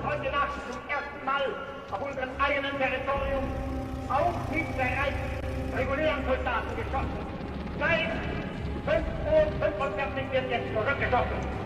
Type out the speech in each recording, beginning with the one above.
heute Nacht zum ersten Mal auf unserem eigenen Territorium auch mit bereits regulären Soldaten geschossen. Seit 5:45 Uhr wird jetzt zurückgeschossen.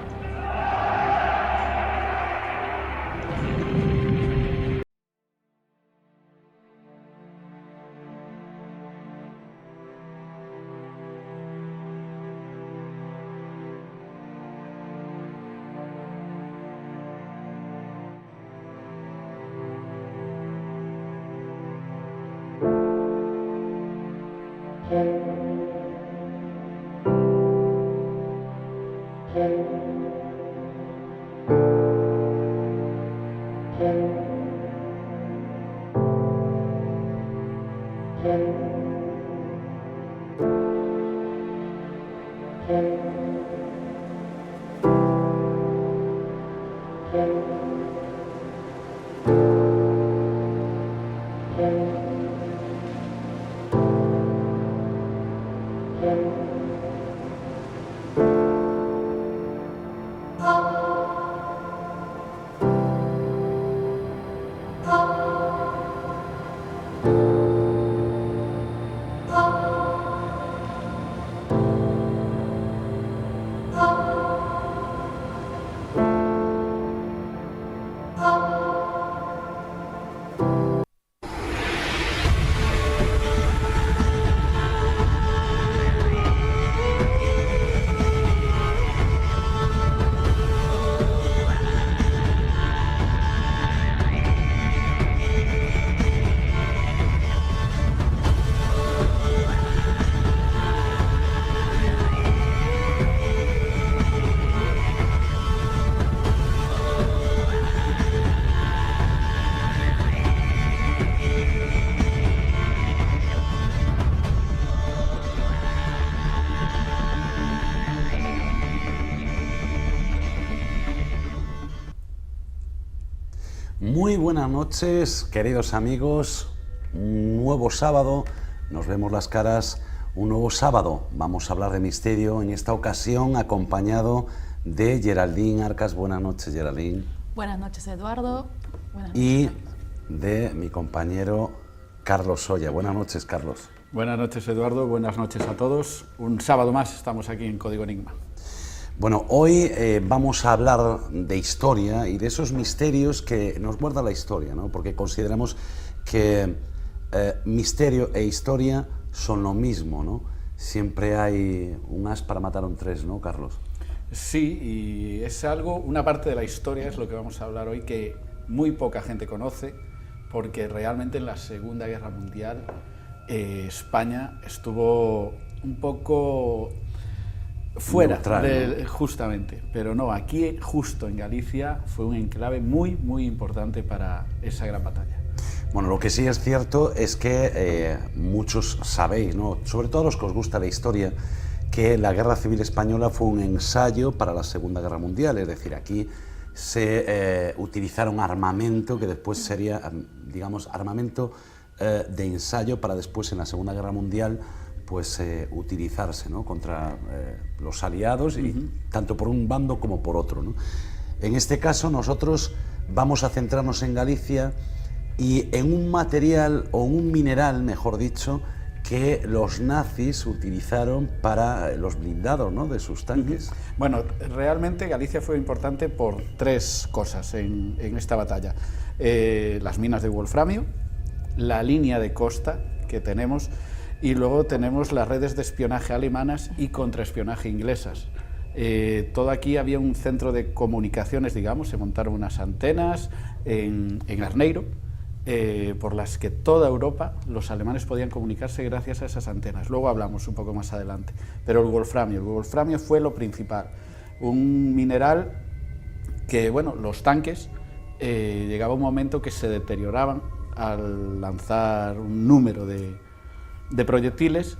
Muy buenas noches, queridos amigos. Un nuevo sábado, nos vemos las caras. Un nuevo sábado, vamos a hablar de misterio, en esta ocasión acompañado de Geraldine Arcas. Buenas noches, Geraldine. Buenas noches, Eduardo. Buenas noches, y Carlos. de mi compañero Carlos Solla. Buenas noches, Carlos. Buenas noches, Eduardo. Buenas noches a todos. Un sábado más estamos aquí en Código Enigma. Bueno, hoy vamos a hablar de historia y de esos misterios que nos guarda la historia, ¿no? Porque consideramos que misterio e historia son lo mismo, ¿no? Siempre hay un as para matar a un tres, ¿no, Carlos? Sí, y es algo, una parte de la historia es lo que vamos a hablar hoy que muy poca gente conoce, porque realmente en la Segunda Guerra Mundial España estuvo un poco fuera, neutral, ¿no? Justamente, pero no, aquí justo en Galicia fue un enclave muy, muy importante para esa gran batalla. Bueno, lo que sí es cierto es que muchos sabéis, ¿no? Sobre todo los que os gusta la historia, que la Guerra Civil Española fue un ensayo para la Segunda Guerra Mundial, es decir, aquí se utilizaron armamento que después sería, digamos, armamento de ensayo para después en la Segunda Guerra Mundial pues utilizarse, ¿no? Contra los aliados, y tanto por un bando como por otro, ¿no? En este caso nosotros vamos a centrarnos en Galicia y en un material o un mineral, mejor dicho, que los nazis utilizaron para los blindados, ¿no? De sus tanques. Bueno, realmente Galicia fue importante por tres cosas en esta batalla. Las minas de wolframio, la línea de costa que tenemos, y luego tenemos las redes de espionaje alemanas y contraespionaje inglesas. Todo aquí había un centro de comunicaciones, digamos, se montaron unas antenas en Arneiro, por las que toda Europa, los alemanes podían comunicarse gracias a esas antenas. Luego hablamos un poco más adelante. Pero el wolframio fue lo principal. Un mineral que, bueno, los tanques, llegaba un momento que se deterioraban al lanzar un número de proyectiles,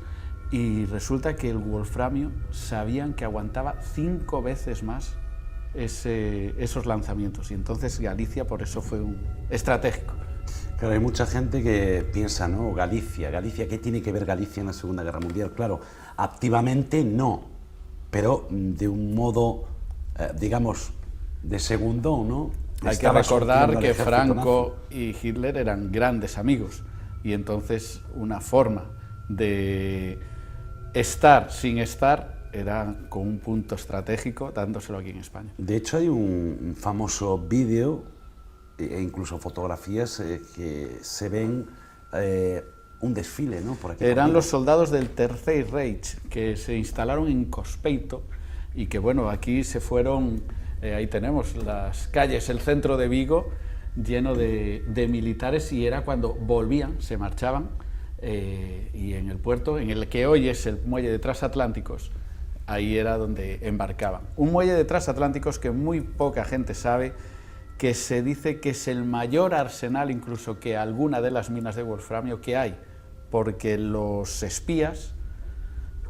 y resulta que el wolframio sabían que aguantaba 5 veces más esos lanzamientos, y entonces Galicia por eso fue un estratégico. Claro, hay mucha gente que piensa, ¿no? Galicia, ¿qué tiene que ver Galicia en la Segunda Guerra Mundial? Claro, activamente no, pero de un modo, digamos, de segundo, ¿no? Hay que recordar que Franco y Hitler eran grandes amigos y entonces una forma de estar sin estar era con un punto estratégico dándoselo aquí en España. De hecho hay un famoso vídeo e incluso fotografías que se ven un desfile, ¿no? Por aquí eran los soldados del Tercer Reich que se instalaron en Cospeito y que bueno, aquí se fueron, ahí tenemos las calles, el centro de Vigo lleno de militares y era cuando volvían, se marchaban y en el puerto, en el que hoy es el muelle de transatlánticos, ahí era donde embarcaban. Un muelle de transatlánticos que muy poca gente sabe, que se dice que es el mayor arsenal incluso que alguna de las minas de wolframio que hay, porque los espías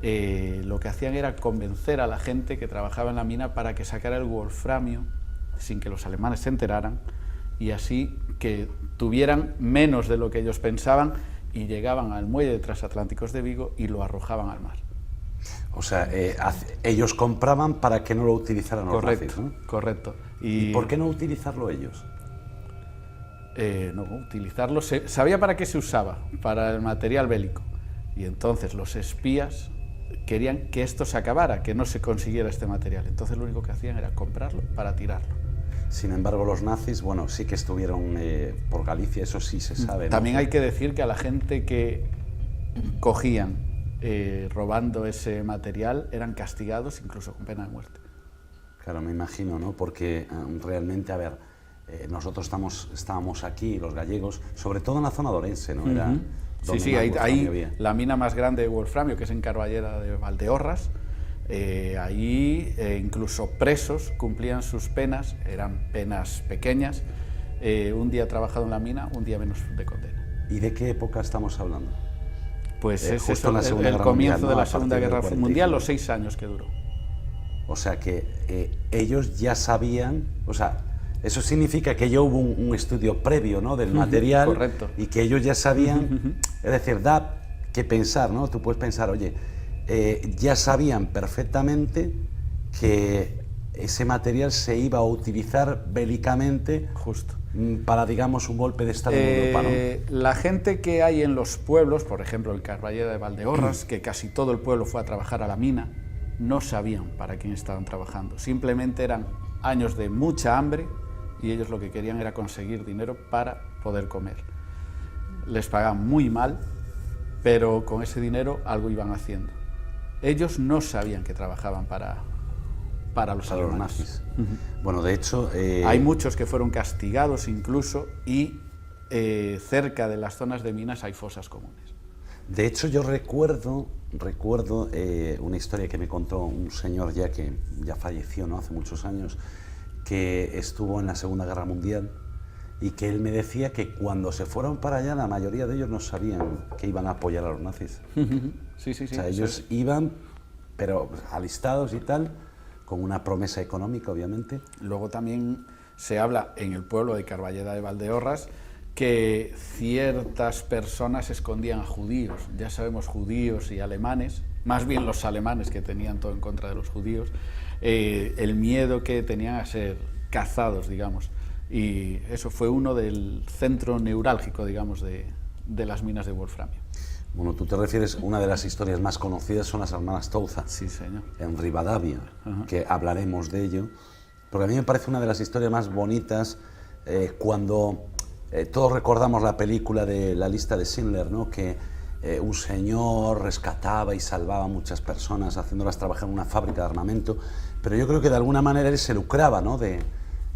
lo que hacían era convencer a la gente que trabajaba en la mina para que sacara el wolframio sin que los alemanes se enteraran y así que tuvieran menos de lo que ellos pensaban y llegaban al muelle de transatlánticos de Vigo y lo arrojaban al mar. O sea, ellos compraban para que no lo utilizaran los nazis, ¿no? Correcto. ¿Y por qué no utilizarlo ellos? No, utilizarlo, sabía para qué se usaba, para el material bélico. Y entonces los espías querían que esto se acabara, que no se consiguiera este material. Entonces lo único que hacían era comprarlo para tirarlo. Sin embargo, los nazis, bueno, sí que estuvieron por Galicia, eso sí se sabe, ¿no? También hay que decir que a la gente que cogían robando ese material eran castigados incluso con pena de muerte. Claro, me imagino, ¿no? Porque realmente, a ver, nosotros estábamos aquí, los gallegos, sobre todo en la zona de Orense, ¿no? Era sí, ahí la mina más grande de wolframio, que es en Carballeda de Valdeorras, ahí incluso presos cumplían sus penas, eran penas pequeñas, un día trabajado en la mina, un día menos de condena. ¿Y de qué época estamos hablando? Pues es justo en la Segunda el Guerra comienzo Mundial, de ¿no? la Segunda Guerra Mundial, los 6 años que duró. O sea que ellos ya sabían, o sea, eso significa que ya hubo un estudio previo, ¿no? Del material. Correcto. Y que ellos ya sabían, es decir, da que pensar, ¿no? Tú puedes pensar, oye, ya sabían perfectamente que ese material se iba a utilizar bélicamente. Justo. Para, digamos, un golpe de Estado en Europa, ¿no? La gente que hay en los pueblos, por ejemplo, el Carballeda de Valdeorras, que casi todo el pueblo fue a trabajar a la mina, no sabían para quién estaban trabajando. Simplemente eran años de mucha hambre y ellos lo que querían era conseguir dinero para poder comer. Les pagaban muy mal, pero con ese dinero algo iban haciendo. Ellos no sabían que trabajaban para los alemanes. Nazis. Bueno, de hecho... Hay muchos que fueron castigados incluso y cerca de las zonas de minas hay fosas comunes. De hecho, yo recuerdo una historia que me contó un señor que ya falleció, ¿no? Hace muchos años, que estuvo en la Segunda Guerra Mundial y que él me decía que cuando se fueron para allá la mayoría de ellos no sabían que iban a apoyar a los nazis. Sí. O sea, ellos iban, pero alistados y tal, con una promesa económica, obviamente. Luego también se habla en el pueblo de Carballeda de Valdeorras que ciertas personas escondían a judíos, ya sabemos, judíos y alemanes, más bien los alemanes que tenían todo en contra de los judíos, el miedo que tenían a ser cazados, digamos, y eso fue uno del centro neurálgico, digamos, de las minas de wolframio. Bueno, tú te refieres, una de las historias más conocidas son las hermanas Touza. Sí, señor. En Rivadavia, que hablaremos de ello, porque a mí me parece una de las historias más bonitas cuando todos recordamos la película de La lista de Schindler, ¿no? Que un señor rescataba y salvaba a muchas personas haciéndolas trabajar en una fábrica de armamento, pero yo creo que de alguna manera él se lucraba, ¿no?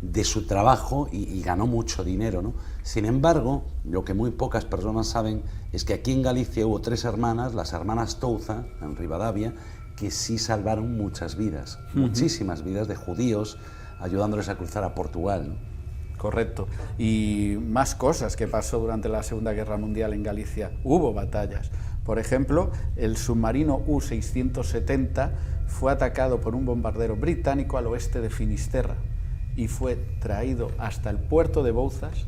de su trabajo y ganó mucho dinero, ¿no? Sin embargo, lo que muy pocas personas saben es que aquí en Galicia hubo 3 hermanas, las hermanas Touza, en Rivadavia, que sí salvaron muchas vidas, muchísimas vidas de judíos, ayudándoles a cruzar a Portugal, ¿no? Correcto. Y más cosas que pasó durante la Segunda Guerra Mundial en Galicia. Hubo batallas. Por ejemplo, el submarino U-670 fue atacado por un bombardero británico al oeste de Finisterra y fue traído hasta el puerto de Bouzas,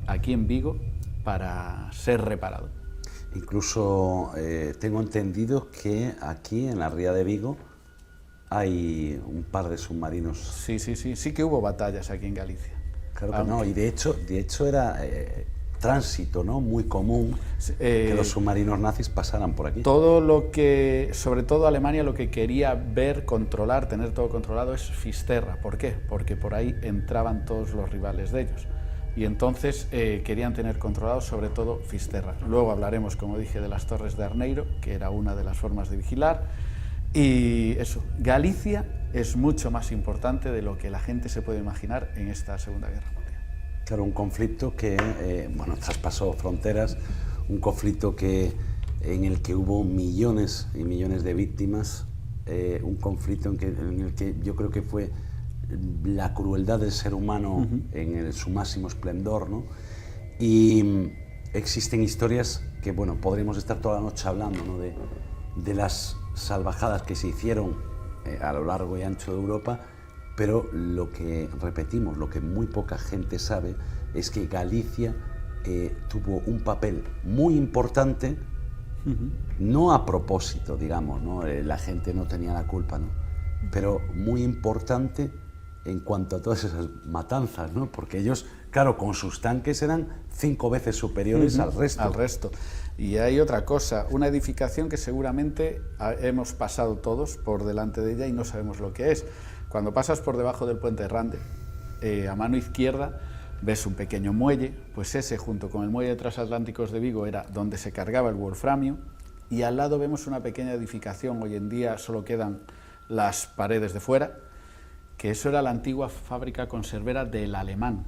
aquí en Vigo, para ser reparado. Incluso tengo entendido que aquí en la ría de Vigo hay un par de submarinos. Sí que hubo batallas aquí en Galicia. Claro que no, y de hecho era tránsito, ¿no?, muy común que los submarinos nazis pasaran por aquí. Todo lo que, sobre todo Alemania, lo que quería ver, controlar, tener todo controlado es Fisterra. ¿Por qué? Porque por ahí entraban todos los rivales de ellos. Y entonces querían tener controlado sobre todo Fisterra. Luego hablaremos, como dije, de las torres de Arneiro, que era una de las formas de vigilar. Y eso, Galicia es mucho más importante de lo que la gente se puede imaginar en esta Segunda Guerra Mundial. Claro, un conflicto que, traspasó fronteras, un conflicto en el que hubo millones y millones de víctimas, un conflicto en el que yo creo que fue la crueldad del ser humano en su máximo esplendor, ¿no? Y existen historias que, bueno, podríamos estar toda la noche hablando, ¿no?, de las salvajadas que se hicieron a lo largo y ancho de Europa, pero lo que repetimos, lo que muy poca gente sabe, es que Galicia tuvo un papel muy importante, no a propósito, digamos, ¿no? La gente no tenía la culpa, ¿no?, pero muy importante en cuanto a todas esas matanzas, ¿no?, porque ellos, claro, con sus tanques eran 5 veces superiores al resto. Y hay otra cosa, una edificación que seguramente hemos pasado todos por delante de ella y no sabemos lo que es. Cuando pasas por debajo del puente Rande, a mano izquierda, ves un pequeño muelle, pues ese, junto con el muelle de transatlánticos de Vigo, era donde se cargaba el wolframio, y al lado vemos una pequeña edificación, hoy en día solo quedan las paredes de fuera, que eso era la antigua fábrica conservera del Alemán,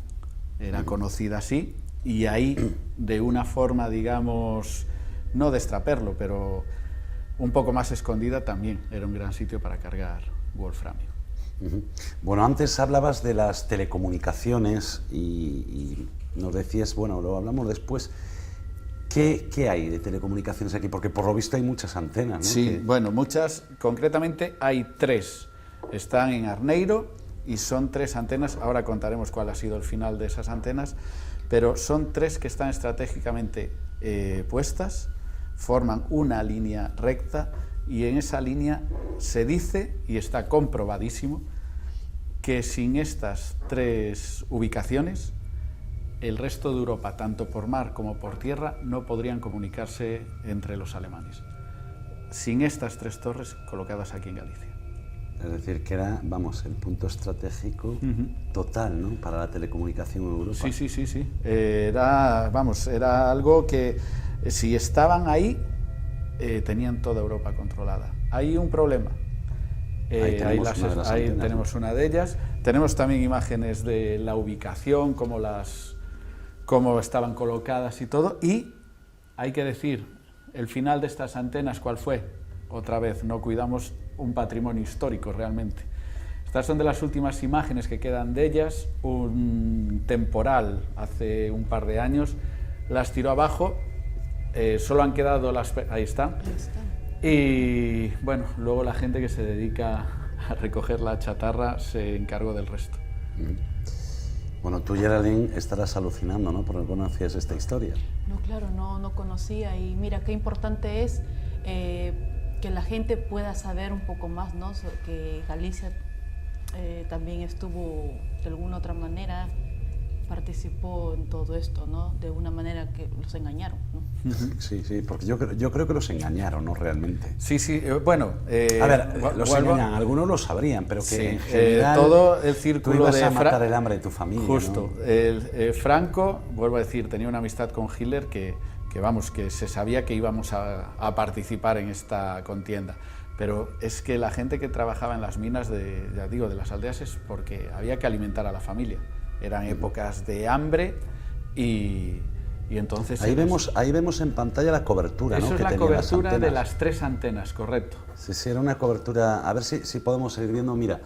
era conocida así, y ahí, de una forma, digamos, no de extraperlo, pero un poco más escondida, también era un gran sitio para cargar wolframio. Bueno, antes hablabas de las telecomunicaciones y nos decías, bueno, lo hablamos después, ¿qué hay de telecomunicaciones aquí? Porque por lo visto hay muchas antenas, ¿no? Sí, bueno, muchas, concretamente hay 3, están en Arneiro y son 3 antenas, ahora contaremos cuál ha sido el final de esas antenas, pero son 3 que están estratégicamente puestas, forman una línea recta, y en esa línea se dice, y está comprobadísimo, que sin estas 3 ubicaciones, el resto de Europa, tanto por mar como por tierra, no podrían comunicarse entre los alemanes. Sin estas 3 torres colocadas aquí en Galicia. Es decir, que era, vamos, el punto estratégico total, ¿no?, para la telecomunicación en Europa. Sí. Era algo que, si estaban ahí, tenían toda Europa controlada. Hay un problema. Ahí tenemos una de ellas. Tenemos también imágenes de la ubicación, cómo estaban colocadas y todo. Y hay que decir, el final de estas antenas, ¿cuál fue? Otra vez, no cuidamos un patrimonio histórico realmente. Estas son de las últimas imágenes que quedan de ellas. Un temporal hace un par de años las tiró abajo. Solo han quedado ahí están. Y bueno, luego la gente que se dedica a recoger la chatarra se encargó del resto. Bueno, tú, Geraldine, estarás alucinando, ¿no?, porque no conocías esta historia. No, claro, no conocía, y mira qué importante es que la gente pueda saber un poco más, ¿no?, que Galicia también estuvo de alguna otra manera, participó en todo esto, ¿no?, de una manera que los engañaron, ¿no? Sí, porque yo creo que los engañaron, ¿no?, realmente. Sí, bueno... a ver, los engañan, algunos lo sabrían, pero que sí, en general todo el círculo tú ibas de a matar el hambre de tu familia, justo, ¿no? Franco, vuelvo a decir, tenía una amistad con Hitler que se sabía que íbamos a participar en esta contienda. Pero es que la gente que trabajaba en las minas de las aldeas es porque había que alimentar a la familia. Eran épocas de hambre y entonces... Ahí vemos en pantalla la cobertura, eso, ¿no?, es que la tenían cobertura de las 3 antenas, correcto. Sí, era una cobertura... A ver si podemos seguir viendo, mira,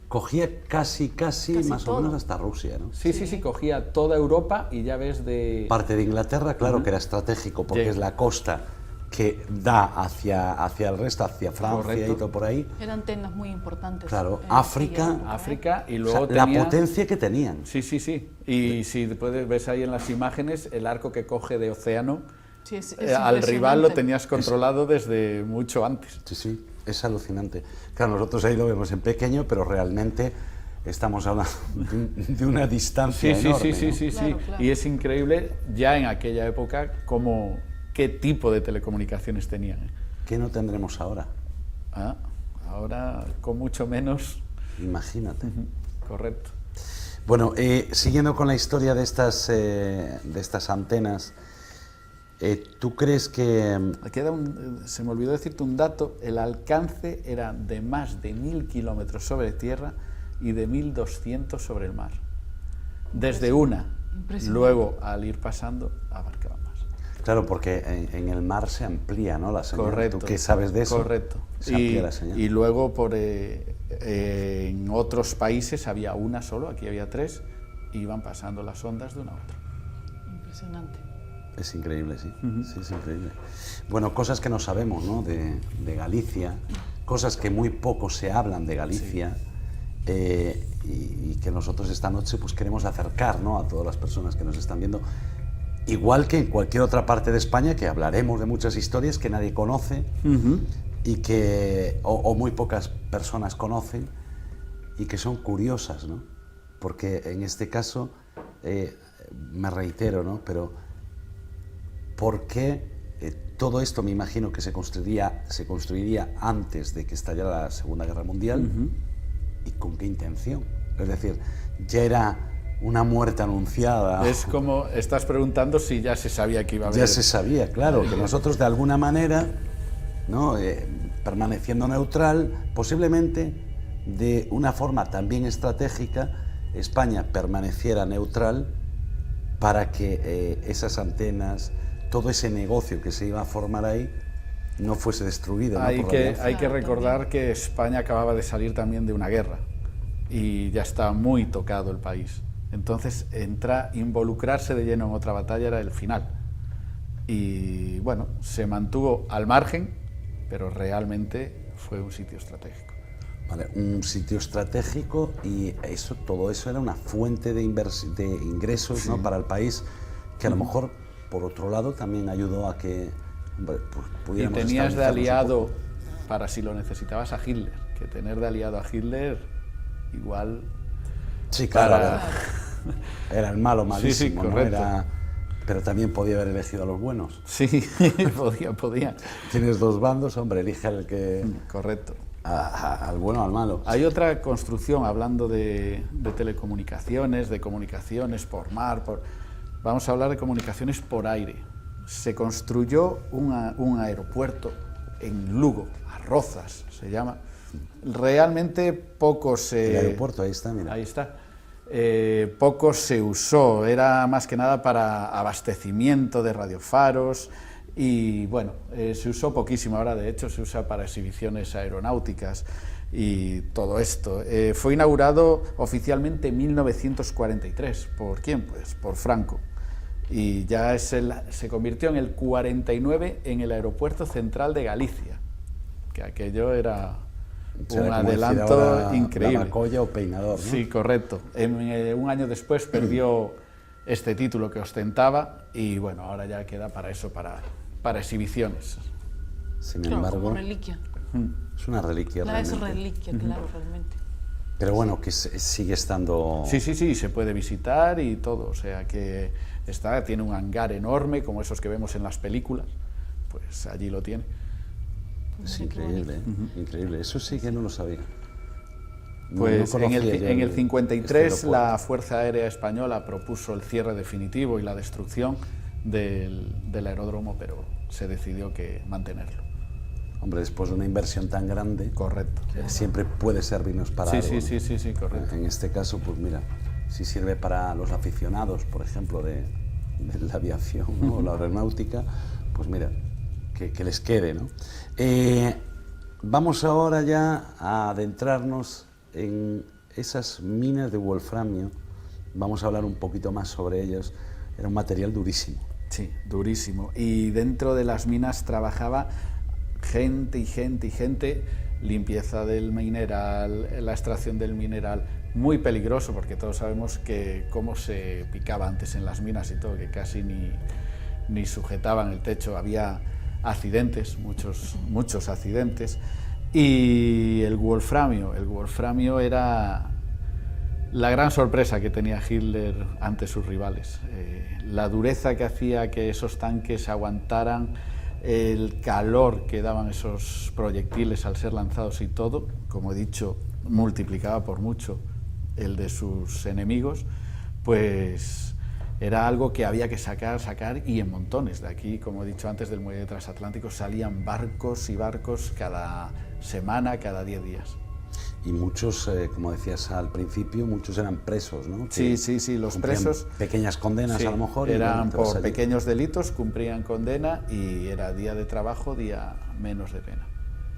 cogía casi más todo. o menos hasta Rusia, ¿no? Sí, cogía toda Europa y ya ves de... Parte de Inglaterra, claro, que era estratégico porque es la costa que da hacia el resto, hacia Francia. Correcto. Y todo por ahí. Eran antenas muy importantes. Claro, África y luego la potencia que tenían. Sí. Y si después ves ahí en las imágenes, el arco que coge de océano, al rival lo tenías controlado desde mucho antes. Sí, es alucinante. Claro, nosotros ahí lo vemos en pequeño, pero realmente estamos hablando de una distancia enorme, ¿no? Sí. Claro, claro. Y es increíble ya en aquella época qué tipo de telecomunicaciones tenían. ¿Qué no tendremos ahora? Ahora con mucho menos. Imagínate. Correcto. Bueno, siguiendo con la historia de estas antenas, ¿tú crees que...? Se me olvidó decirte un dato, el alcance era de más de 1000 kilómetros sobre tierra y de 1200 sobre el mar. Desde una, luego al ir pasando, abarcaba más. Claro, porque en el mar se amplía, ¿no?, la señal. Correcto. ¿Tú qué sabes de eso? Correcto. Se amplía la señal. Y luego en otros países había una solo, aquí había 3, y iban pasando las ondas de una a otra. Impresionante. Es increíble, sí. Sí, es increíble. Bueno, cosas que no sabemos, ¿no?, de Galicia, cosas que muy poco se hablan de Galicia, y que nosotros esta noche pues queremos acercar, ¿no?, a todas las personas que nos están viendo. Igual que en cualquier otra parte de España, que hablaremos de muchas historias que nadie conoce y que o muy pocas personas conocen y que son curiosas, ¿no? Porque en este caso, me reitero, ¿no?, pero ¿por qué todo esto me imagino que se construiría antes de que estallara la Segunda Guerra Mundial? ¿Y con qué intención? Es decir, ya era una muerte anunciada. Es como estás preguntando si ya se sabía que iba a haber. Ya se sabía, claro, que nosotros de alguna manera, ¿no?, permaneciendo neutral, posiblemente de una forma también estratégica, España permaneciera neutral para que esas antenas, todo ese negocio que se iba a formar ahí, no fuese destruido. Hay ¿no?, que recordar que España acababa de salir también de una guerra y ya está muy tocado el país. Entonces, involucrarse de lleno en otra batalla era el final. Y bueno, se mantuvo al margen, pero realmente fue un sitio estratégico. Vale, un sitio estratégico, y todo eso era una fuente de ingresos, ¿no?, para el país, que a lo mejor, por otro lado, también ayudó a que pudiéramos Y tenías de estabilizarnos aliado, para si lo necesitabas, a Hitler, que tener de aliado a Hitler igual... Sí, claro, era el malo malísimo, sí, ¿no? correcto. Pero también podía haber elegido a los buenos. Sí, podía. Tienes dos bandos, hombre, elige al que... Correcto. Al bueno o al malo. Hay otra construcción, hablando de telecomunicaciones, de comunicaciones por mar, vamos a hablar de comunicaciones por aire. Se construyó un aeropuerto en Lugo, Arrozas se llama. Realmente poco se... El aeropuerto, ahí está, mira. Ahí está. Poco se usó, era más que nada para abastecimiento de radiofaros y bueno, se usó poquísimo. Ahora de hecho se usa para exhibiciones aeronáuticas y todo esto. Fue inaugurado oficialmente en 1943. ¿Por quién? Pues por Franco. Y ya se convirtió en el 49 en el aeropuerto central de Galicia, que aquello era... un adelanto increíble. Lavacolla o Peinador, ¿no? Sí, correcto. Un año después perdió este título que ostentaba y bueno, ahora ya queda para eso, para exhibiciones. Sin Claro, embargo, como reliquia. es una reliquia Es realmente. reliquia, claro, realmente. Pero bueno, que sigue estando... Sí, se puede visitar y todo, o sea que tiene un hangar enorme como esos que vemos en las películas, pues allí lo tiene. Es increíble, ¿eh? Increíble. Eso sí que no lo sabía. Pues No en conocía yo el 53 este la aeropuerto. Fuerza Aérea Española propuso el cierre definitivo y la destrucción del aeródromo, pero se decidió que mantenerlo. Hombre, después de una inversión tan grande, Correcto. siempre puede servirnos para Sí, algo, ¿no? sí, correcto. En este caso, pues mira, si sirve para los aficionados, por ejemplo, de la aviación, ¿no?, o la aeronáutica, pues mira, que les quede, ¿no? Vamos ahora ya a adentrarnos en esas minas de wolframio. Vamos a hablar un poquito más sobre ellas. Era un material durísimo. Sí, durísimo. Y dentro de las minas trabajaba gente, limpieza del mineral, la extracción del mineral, muy peligroso porque todos sabemos que cómo se picaba antes en las minas y todo, que casi ni sujetaban el techo, había accidentes, muchos accidentes. Y el wolframio era la gran sorpresa que tenía Hitler ante sus rivales, la dureza que hacía que esos tanques aguantaran, el calor que daban esos proyectiles al ser lanzados y todo, como he dicho, multiplicaba por mucho el de sus enemigos, pues era algo que había que sacar y en montones. De aquí, como he dicho antes, del muelle transatlántico salían barcos y barcos cada semana, cada 10 días. Y muchos, como decías al principio, muchos eran presos, ¿no? Sí, los presos... Pequeñas condenas, sí, a lo mejor. Eran por pequeños delitos, cumplían condena y era día de trabajo, día menos de pena.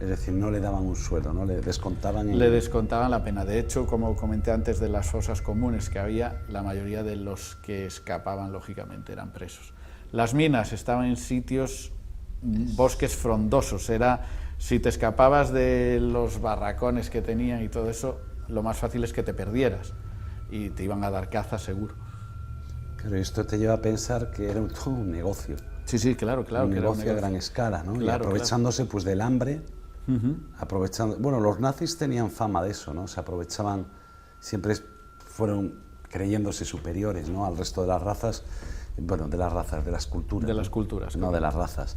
Es decir, no le daban un sueldo, ¿no? Le descontaban... Le descontaban la pena. De hecho, como comenté antes de las fosas comunes que había, la mayoría de los que escapaban, lógicamente, eran presos. Las minas estaban en sitios, bosques frondosos, era... Si te escapabas de los barracones que tenían y todo eso, lo más fácil es que te perdieras y te iban a dar caza seguro. Claro, esto te lleva a pensar que era todo un negocio. Sí, claro. Un negocio a gran escala, ¿no? Claro, y aprovechándose pues del hambre, aprovechando... Bueno, los nazis tenían fama de eso, ¿no? Se aprovechaban, siempre fueron creyéndose superiores, ¿no? Al resto de las razas, bueno, de las razas, de las culturas. De las culturas. No, de las razas.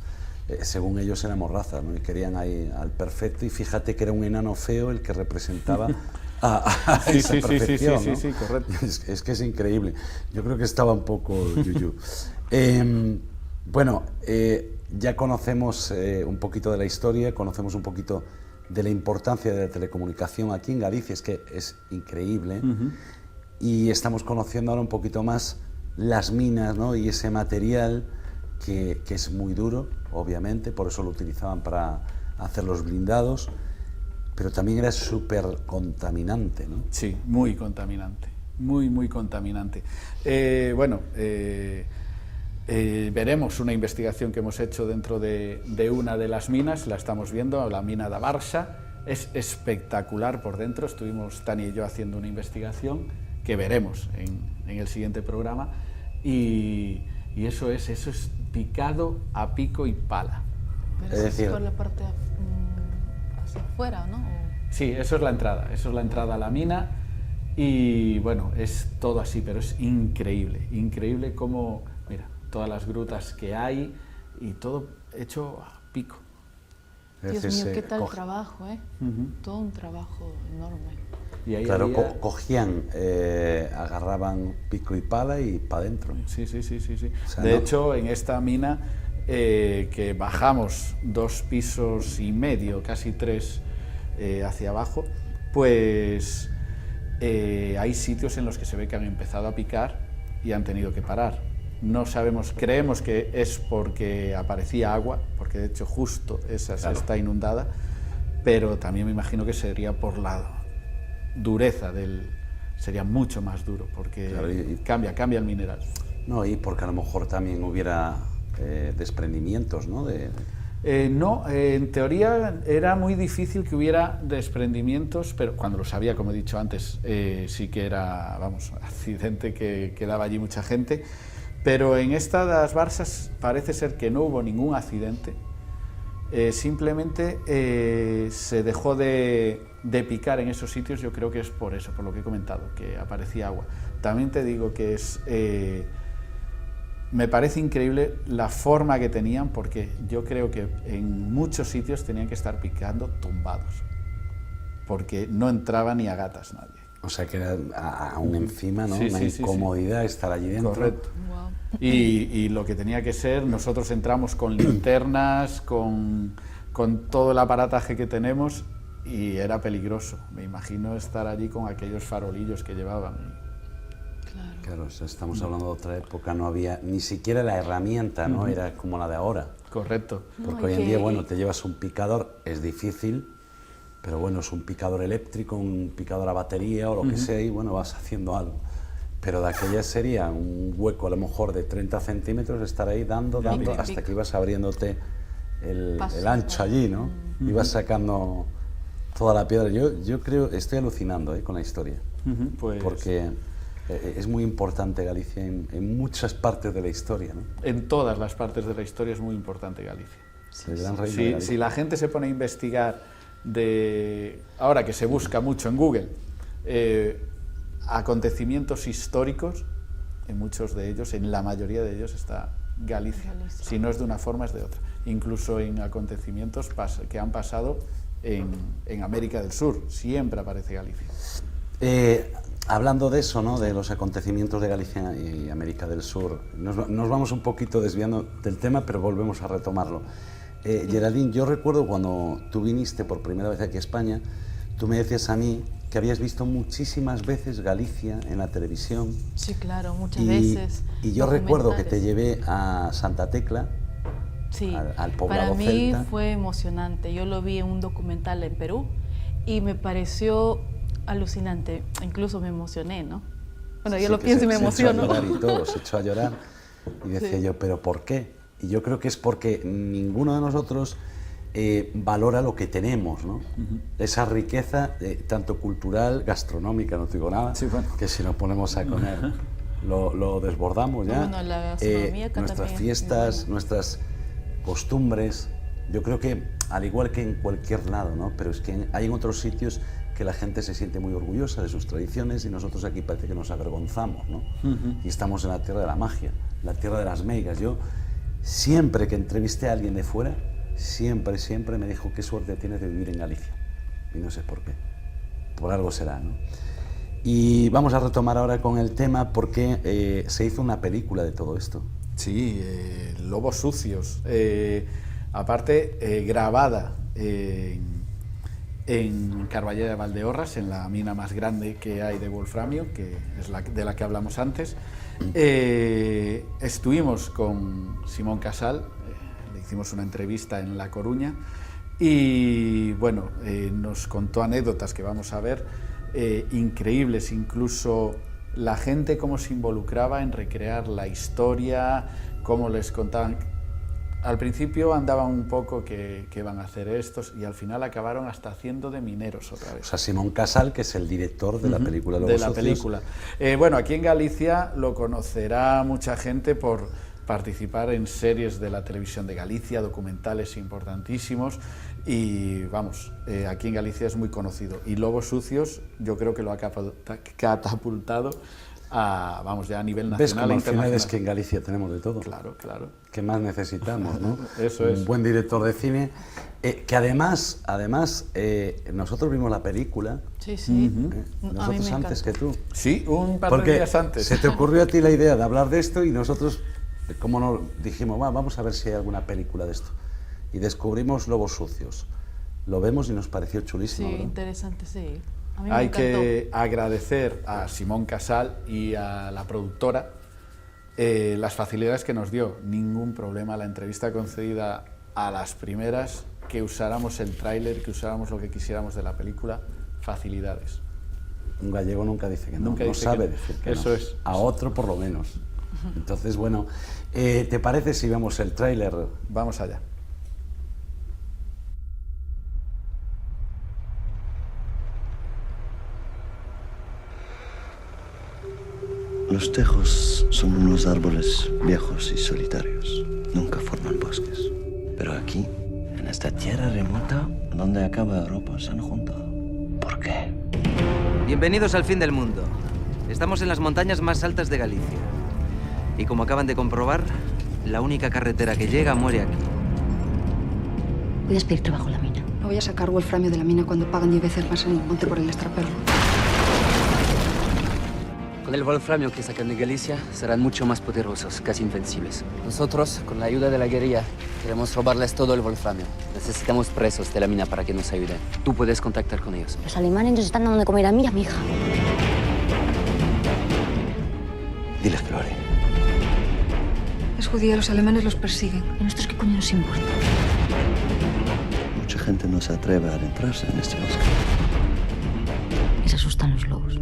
Según ellos éramos razas, ¿no? Y querían ahí al perfecto, y fíjate que era un enano feo el que representaba a esa perfección, ¿no? Sí, correcto. Es que es increíble. Yo creo que estaba un poco yuyu. Bueno, ya conocemos un poquito de la historia, conocemos un poquito de la importancia de la telecomunicación aquí en Galicia, es que es increíble, y estamos conociendo ahora un poquito más las minas, ¿no? Y ese material que es muy duro, obviamente, por eso lo utilizaban para hacer los blindados, pero también era súper contaminante, ¿no? Sí, muy contaminante, muy contaminante. Veremos una investigación que hemos hecho dentro de una de las minas, la estamos viendo, la mina de Barça, es espectacular por dentro, estuvimos Tania y yo haciendo una investigación que veremos en el siguiente programa, y eso es picado a pico y pala. Pero es decir, por la parte hacia afuera, ¿no? Sí, eso es la entrada a la mina, y bueno, es todo así, pero es increíble como, mira, todas las grutas que hay y todo hecho a pico. Dios mío, qué tal trabajo, ¿eh? Todo un trabajo enorme. Y ahí claro, cogían, agarraban pico y pala y para adentro. Sí. O sea, de hecho, en esta mina que bajamos 2,5 pisos, casi 3 hacia abajo, pues hay sitios en los que se ve que han empezado a picar y han tenido que parar. No sabemos, creemos que es porque aparecía agua, porque de hecho justo esa está inundada, pero también me imagino que sería por la dureza sería mucho más duro, porque claro, cambia el mineral. No, y porque a lo mejor también hubiera desprendimientos, ¿no? No, en teoría era muy difícil que hubiera desprendimientos, pero cuando los había, como he dicho antes, sí que era, accidente que quedaba allí mucha gente, pero en esta de las Barsas parece ser que no hubo ningún accidente, simplemente se dejó de picar en esos sitios. Yo creo que es por eso, por lo que he comentado, que aparecía agua. También te digo que me parece increíble la forma que tenían, porque yo creo que en muchos sitios tenían que estar picando tumbados, porque no entraba ni a gatas nadie. O sea que era aún encima, ¿no? Una incomodidad estar allí dentro. Correcto. Wow. Y lo que tenía que ser, nosotros entramos con linternas, con todo el aparataje que tenemos, y era peligroso. Me imagino estar allí con aquellos farolillos que llevaban. Claro, o sea, estamos hablando de otra época, no había ni siquiera la herramienta, ¿no? Era como la de ahora. Correcto. Porque hoy en día, bueno, te llevas un picador, es difícil, pero bueno, es un picador eléctrico, un picador a batería o lo que sea, y bueno, vas haciendo algo. Pero de aquella sería un hueco a lo mejor de 30 centímetros, estar ahí dando, hasta que ibas abriéndote el ancho allí, ¿no? Ibas sacando toda la piedra. Yo creo, estoy alucinando con la historia, porque es muy importante Galicia en muchas partes de la historia, ¿no? En todas las partes de la historia es muy importante Galicia. El gran reino de Galicia. Si la gente se pone a investigar ahora que se busca mucho en Google, acontecimientos históricos, en muchos de ellos, en la mayoría de ellos está Galicia. Si no es de una forma, es de otra. Incluso en acontecimientos que han pasado en América del Sur, siempre aparece Galicia. Hablando de eso, ¿no?, de los acontecimientos de Galicia y América del Sur, nos vamos un poquito desviando del tema, pero volvemos a retomarlo. Geraldine, yo recuerdo cuando tú viniste por primera vez aquí a España, tú me decías a mí que habías visto muchísimas veces Galicia en la televisión. Sí, claro, muchas veces. Y yo recuerdo que te llevé a Santa Tecla, sí, al poblado para mí celta. fue emocionante. Yo lo vi en un documental en Perú y me pareció alucinante. Incluso me emocioné, ¿no? Bueno, yo lo pienso y me emociono. Se echó a llorar y todo, se echó a llorar. Y decía yo, ¿pero por qué? Y yo creo que es porque ninguno de nosotros valora lo que tenemos, ¿no? Esa riqueza, tanto cultural, gastronómica, no te digo nada, sí, bueno, que si nos ponemos a comer lo desbordamos ya. Bueno, la gastronomía acá nuestras también, fiestas, bueno, nuestras costumbres, yo creo que al igual que en cualquier lado, ¿no?, pero es que hay en otros sitios que la gente se siente muy orgullosa de sus tradiciones y nosotros aquí parece que nos avergonzamos, ¿no? Y estamos en la tierra de la magia, la tierra de las meigas. Yo siempre que entrevisté a alguien de fuera, siempre me dijo qué suerte tienes de vivir en Galicia. Y no sé por qué. Por algo será, ¿no? Y vamos a retomar ahora con el tema porque se hizo una película de todo esto. Sí, Lobos Sucios. Aparte, grabada en Carballeda de Valdeorras, en la mina más grande que hay de wolframio, que es de la que hablamos antes. Estuvimos con Simón Casal, le hicimos una entrevista en La Coruña y bueno, nos contó anécdotas que vamos a ver, increíbles, incluso la gente cómo se involucraba en recrear la historia, cómo les contaban. Al principio andaban un poco que van a hacer estos y al final acabaron hasta haciendo de mineros otra vez. O sea, Simón Casal, que es el director de la película Lobos Sucios. Película. Bueno, aquí en Galicia lo conocerá mucha gente por participar en series de la televisión de Galicia, documentales importantísimos y vamos, aquí en Galicia es muy conocido. Y Lobos Sucios yo creo que lo ha catapultado vamos, ya a nivel nacional. ¿Ves cómo e al final internacional? es que en Galicia tenemos de todo? Claro, claro. ¿Qué más necesitamos, no? Eso es. Un buen director de cine, que además, nosotros vimos la película, sí, sí. nosotros antes que tú. Sí, un par Porque de días antes. se te ocurrió a ti la idea de hablar de esto y nosotros, como nos dijimos, vamos a ver si hay alguna película de esto. Y descubrimos Lobos Sucios. Lo vemos y nos pareció chulísimo. Sí, ¿verdad? interesante, sí. A mí me Hay encantó. que agradecer a Simón Casal y a la productora las facilidades que nos dio. Ningún problema, la entrevista concedida a las primeras, que usáramos el tráiler, que usáramos lo que quisiéramos de la película, facilidades. Un gallego nunca dice que no, Nunca no dice sabe que no. decir que Eso no. es. A otro por lo menos. Entonces, bueno, ¿te parece si vemos el tráiler? Vamos allá. Los tejos son unos árboles viejos y solitarios. Nunca forman bosques. Pero aquí, en esta tierra remota, donde acaba Europa, se han juntado. ¿Por qué? Bienvenidos al fin del mundo. Estamos en las montañas más altas de Galicia. Y como acaban de comprobar, la única carretera que llega muere aquí. Puedes pedir trabajo en la mina. No voy a sacar wolframio de la mina cuando pagan 10 veces más en el monte por el extraperlo. Con el wolframio que sacan de Galicia, serán mucho más poderosos, casi invencibles. Nosotros, con la ayuda de la guerrilla, queremos robarles todo el wolframio. Necesitamos presos de la mina para que nos ayuden. Tú puedes contactar con ellos. Los alemanes nos están dando de comer a mí y a mi hija. Diles que lo haré. Es judía, los alemanes los persiguen. ¿A nosotros qué coño nos importa? Mucha gente no se atreve a adentrarse en este bosque. Les asustan los lobos.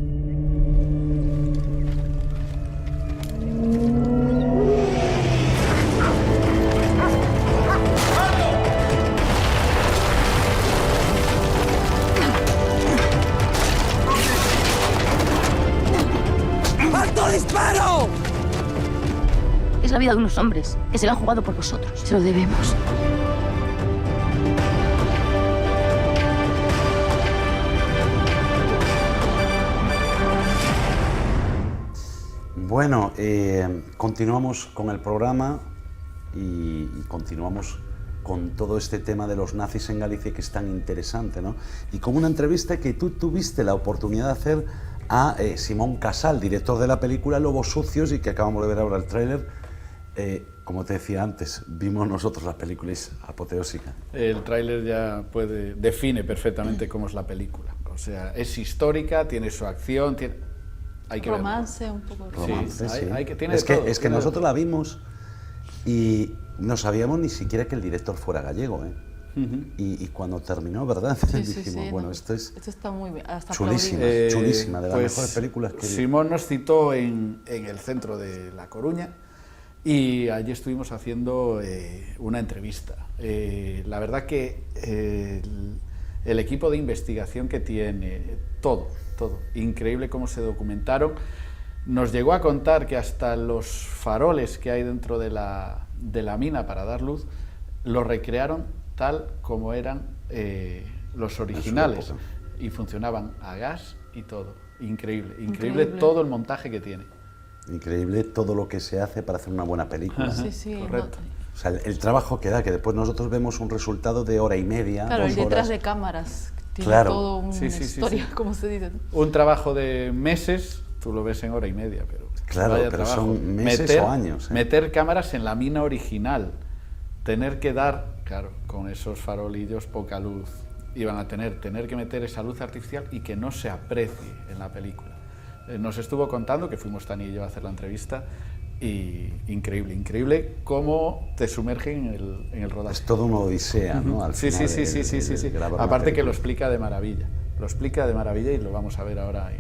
¡Alto disparo! Es la vida de unos hombres que se la han jugado por vosotros. Se lo debemos. Bueno, continuamos con el programa y continuamos con todo este tema de los nazis en Galicia, que es tan interesante, ¿no? Y con una entrevista que tú tuviste la oportunidad de hacer a Simón Casal, director de la película Lobos Sucios, y que acabamos de ver ahora el tráiler. Como te decía antes, vimos nosotros la película, es apoteósica. El tráiler ya define perfectamente cómo es la película. O sea, es histórica, tiene su acción, hay que romance, verlo. Un poco de romance, sí. Es que nosotros la vimos y no sabíamos ni siquiera que el director fuera gallego, ¿eh? Y cuando terminó, ¿verdad? Dijimos, bueno, esto está muy bien, hasta chulísima, chulísima, de las mejores películas que Simón nos citó en el centro de La Coruña y allí estuvimos haciendo una entrevista. La verdad que el equipo de investigación que tiene, todo, increíble cómo se documentaron. Nos llegó a contar que hasta los faroles que hay dentro de la mina para dar luz, los recrearon tal como eran los originales y funcionaban a gas y todo. Increíble todo el montaje que tiene. Increíble todo lo que se hace para hacer una buena película. Sí, correcto. O sea, el trabajo que da, que después nosotros vemos un resultado de hora y media. Claro, 2 el detrás horas. de cámaras tiene todo una historia, como se dice. Un trabajo de meses, tú lo ves en hora y media, pero claro, pero son meses o años. Meter cámaras en la mina original, tener que dar, claro, con esos farolillos poca luz, iban a tener que meter esa luz artificial y que no se aprecie en la película. Nos estuvo contando, que fuimos Tani y yo a hacer la entrevista, y increíble cómo te sumergen en el rodaje. Es todo una odisea, ¿no? Al Sí. Aparte que lo explica de maravilla. Y lo vamos a ver ahora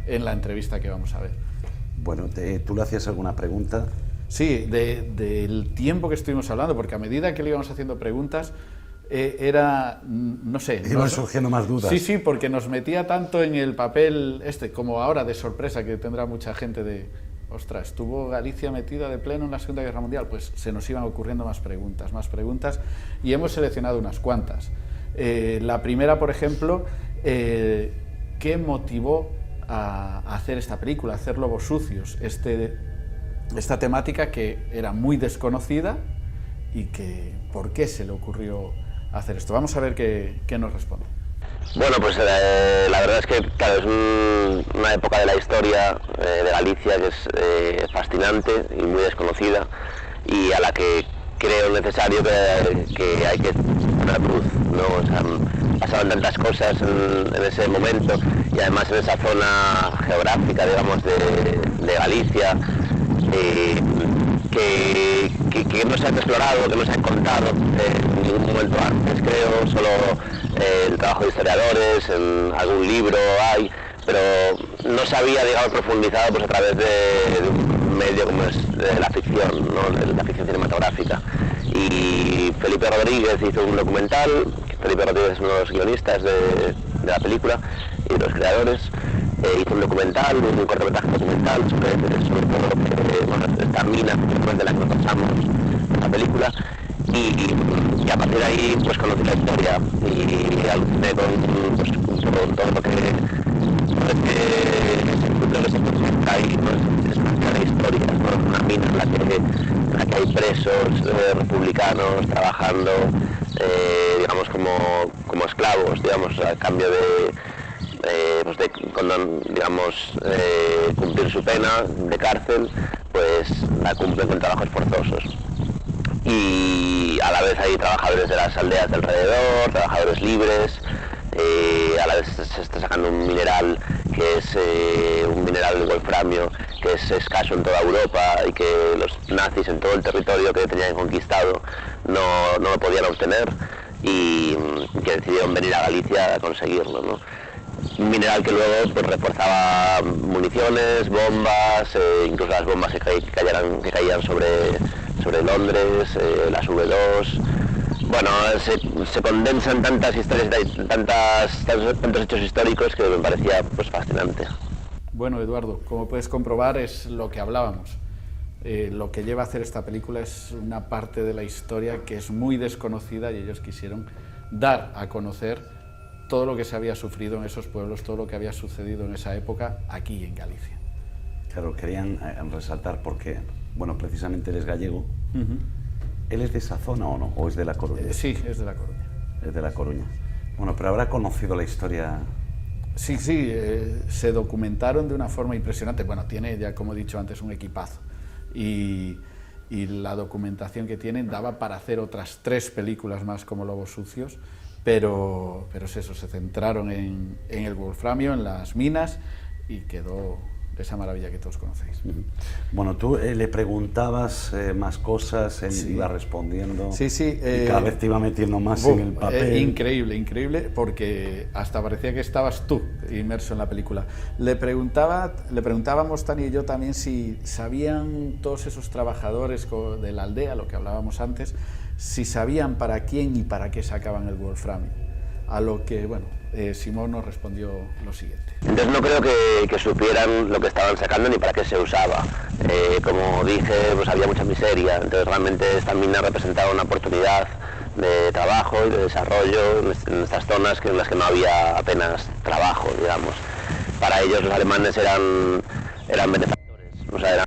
en la entrevista que vamos a ver. Bueno, ¿tú le hacías alguna pregunta? Sí, del tiempo que estuvimos hablando, porque a medida que le íbamos haciendo preguntas, era, no sé... Iban surgiendo más dudas. Sí, porque nos metía tanto en el papel como ahora de sorpresa, que tendrá mucha gente de... Ostras, ¿estuvo Galicia metida de pleno en la Segunda Guerra Mundial? Pues se nos iban ocurriendo más preguntas, y hemos seleccionado unas cuantas. La primera, por ejemplo, ¿qué motivó a hacer esta película, a hacer Lobos Sucios? Esta temática que era muy desconocida y que ¿por qué se le ocurrió hacer esto? Vamos a ver qué nos responde. Bueno, pues la verdad es que claro, es una época de la historia de Galicia que es fascinante y muy desconocida, y a la que creo necesario que hay que poner luz, ¿no? O sea, pasaban tantas cosas en ese momento, y además en esa zona geográfica, digamos, de Galicia, que no se ha explorado, que no se ha contado en ningún momento antes, creo. Solo el trabajo de historiadores, en algún libro hay, pero no se había, digamos, profundizado pues a través de un medio como es la ficción, ¿no? La ficción cinematográfica. Y Felipe Rodríguez hizo un documental. Felipe Rodríguez es uno de los guionistas de la película y de los creadores. Hizo un documental, un cortometraje documental sobre todo esta mina de la que nos pasamos en la película, y a partir de ahí pues conocí la historia y aluciné con todo lo que se presenta ahí, ¿no? Es una de historias, ¿no? Una mina en la que hay presos republicanos trabajando, digamos, como esclavos, digamos, a cambio de cuando, digamos, cumplir su pena de cárcel, pues la cumplen con trabajos forzosos. Y a la vez hay trabajadores de las aldeas de alrededor, trabajadores libres, a la vez se está sacando un mineral que es un mineral de wolframio que es escaso en toda Europa y que los nazis en todo el territorio que tenían conquistado no lo podían obtener, y que decidieron venir a Galicia a conseguirlo, ¿no? Un mineral que luego pues reforzaba municiones, bombas, incluso las bombas que caían sobre Londres, las V2. Bueno, se condensan tantas historias, tantos hechos históricos que me parecía pues fascinante. Bueno, Eduardo, como puedes comprobar es lo que hablábamos. Lo que lleva a hacer esta película es una parte de la historia que es muy desconocida, y ellos quisieron dar a conocer todo lo que se había sufrido en esos pueblos, todo lo que había sucedido en esa época aquí en Galicia. Claro, querían resaltar porque, bueno, precisamente él es gallego. ¿Él es de esa zona o no? ¿O es de La Coruña? Sí, es de La Coruña. Es de La Coruña. Bueno, pero habrá conocido la historia. Sí, se documentaron de una forma impresionante. Bueno, tiene ya, como he dicho antes, un equipazo. Y la documentación que tienen daba para hacer otras 3 películas más como Lobos Sucios, pero es eso, se centraron en el wolframio, en las minas, y quedó esa maravilla que todos conocéis. Bueno, tú le preguntabas más cosas, él iba respondiendo. Sí. Y cada vez te iba metiendo más en el papel. Increíble, porque hasta parecía que estabas tú inmerso en la película. Le preguntábamos, Tani y yo también, si sabían todos esos trabajadores de la aldea, lo que hablábamos antes, si sabían para quién y para qué sacaban el wolframio. A lo que, bueno, Simón nos respondió lo siguiente. Entonces no creo que supieran lo que estaban sacando ni para qué se usaba. Como dije, pues había mucha miseria, entonces realmente esta mina representaba una oportunidad de trabajo y de desarrollo en estas zonas en las que no había apenas trabajo, digamos. Para ellos los alemanes eran benefactores, o sea, eran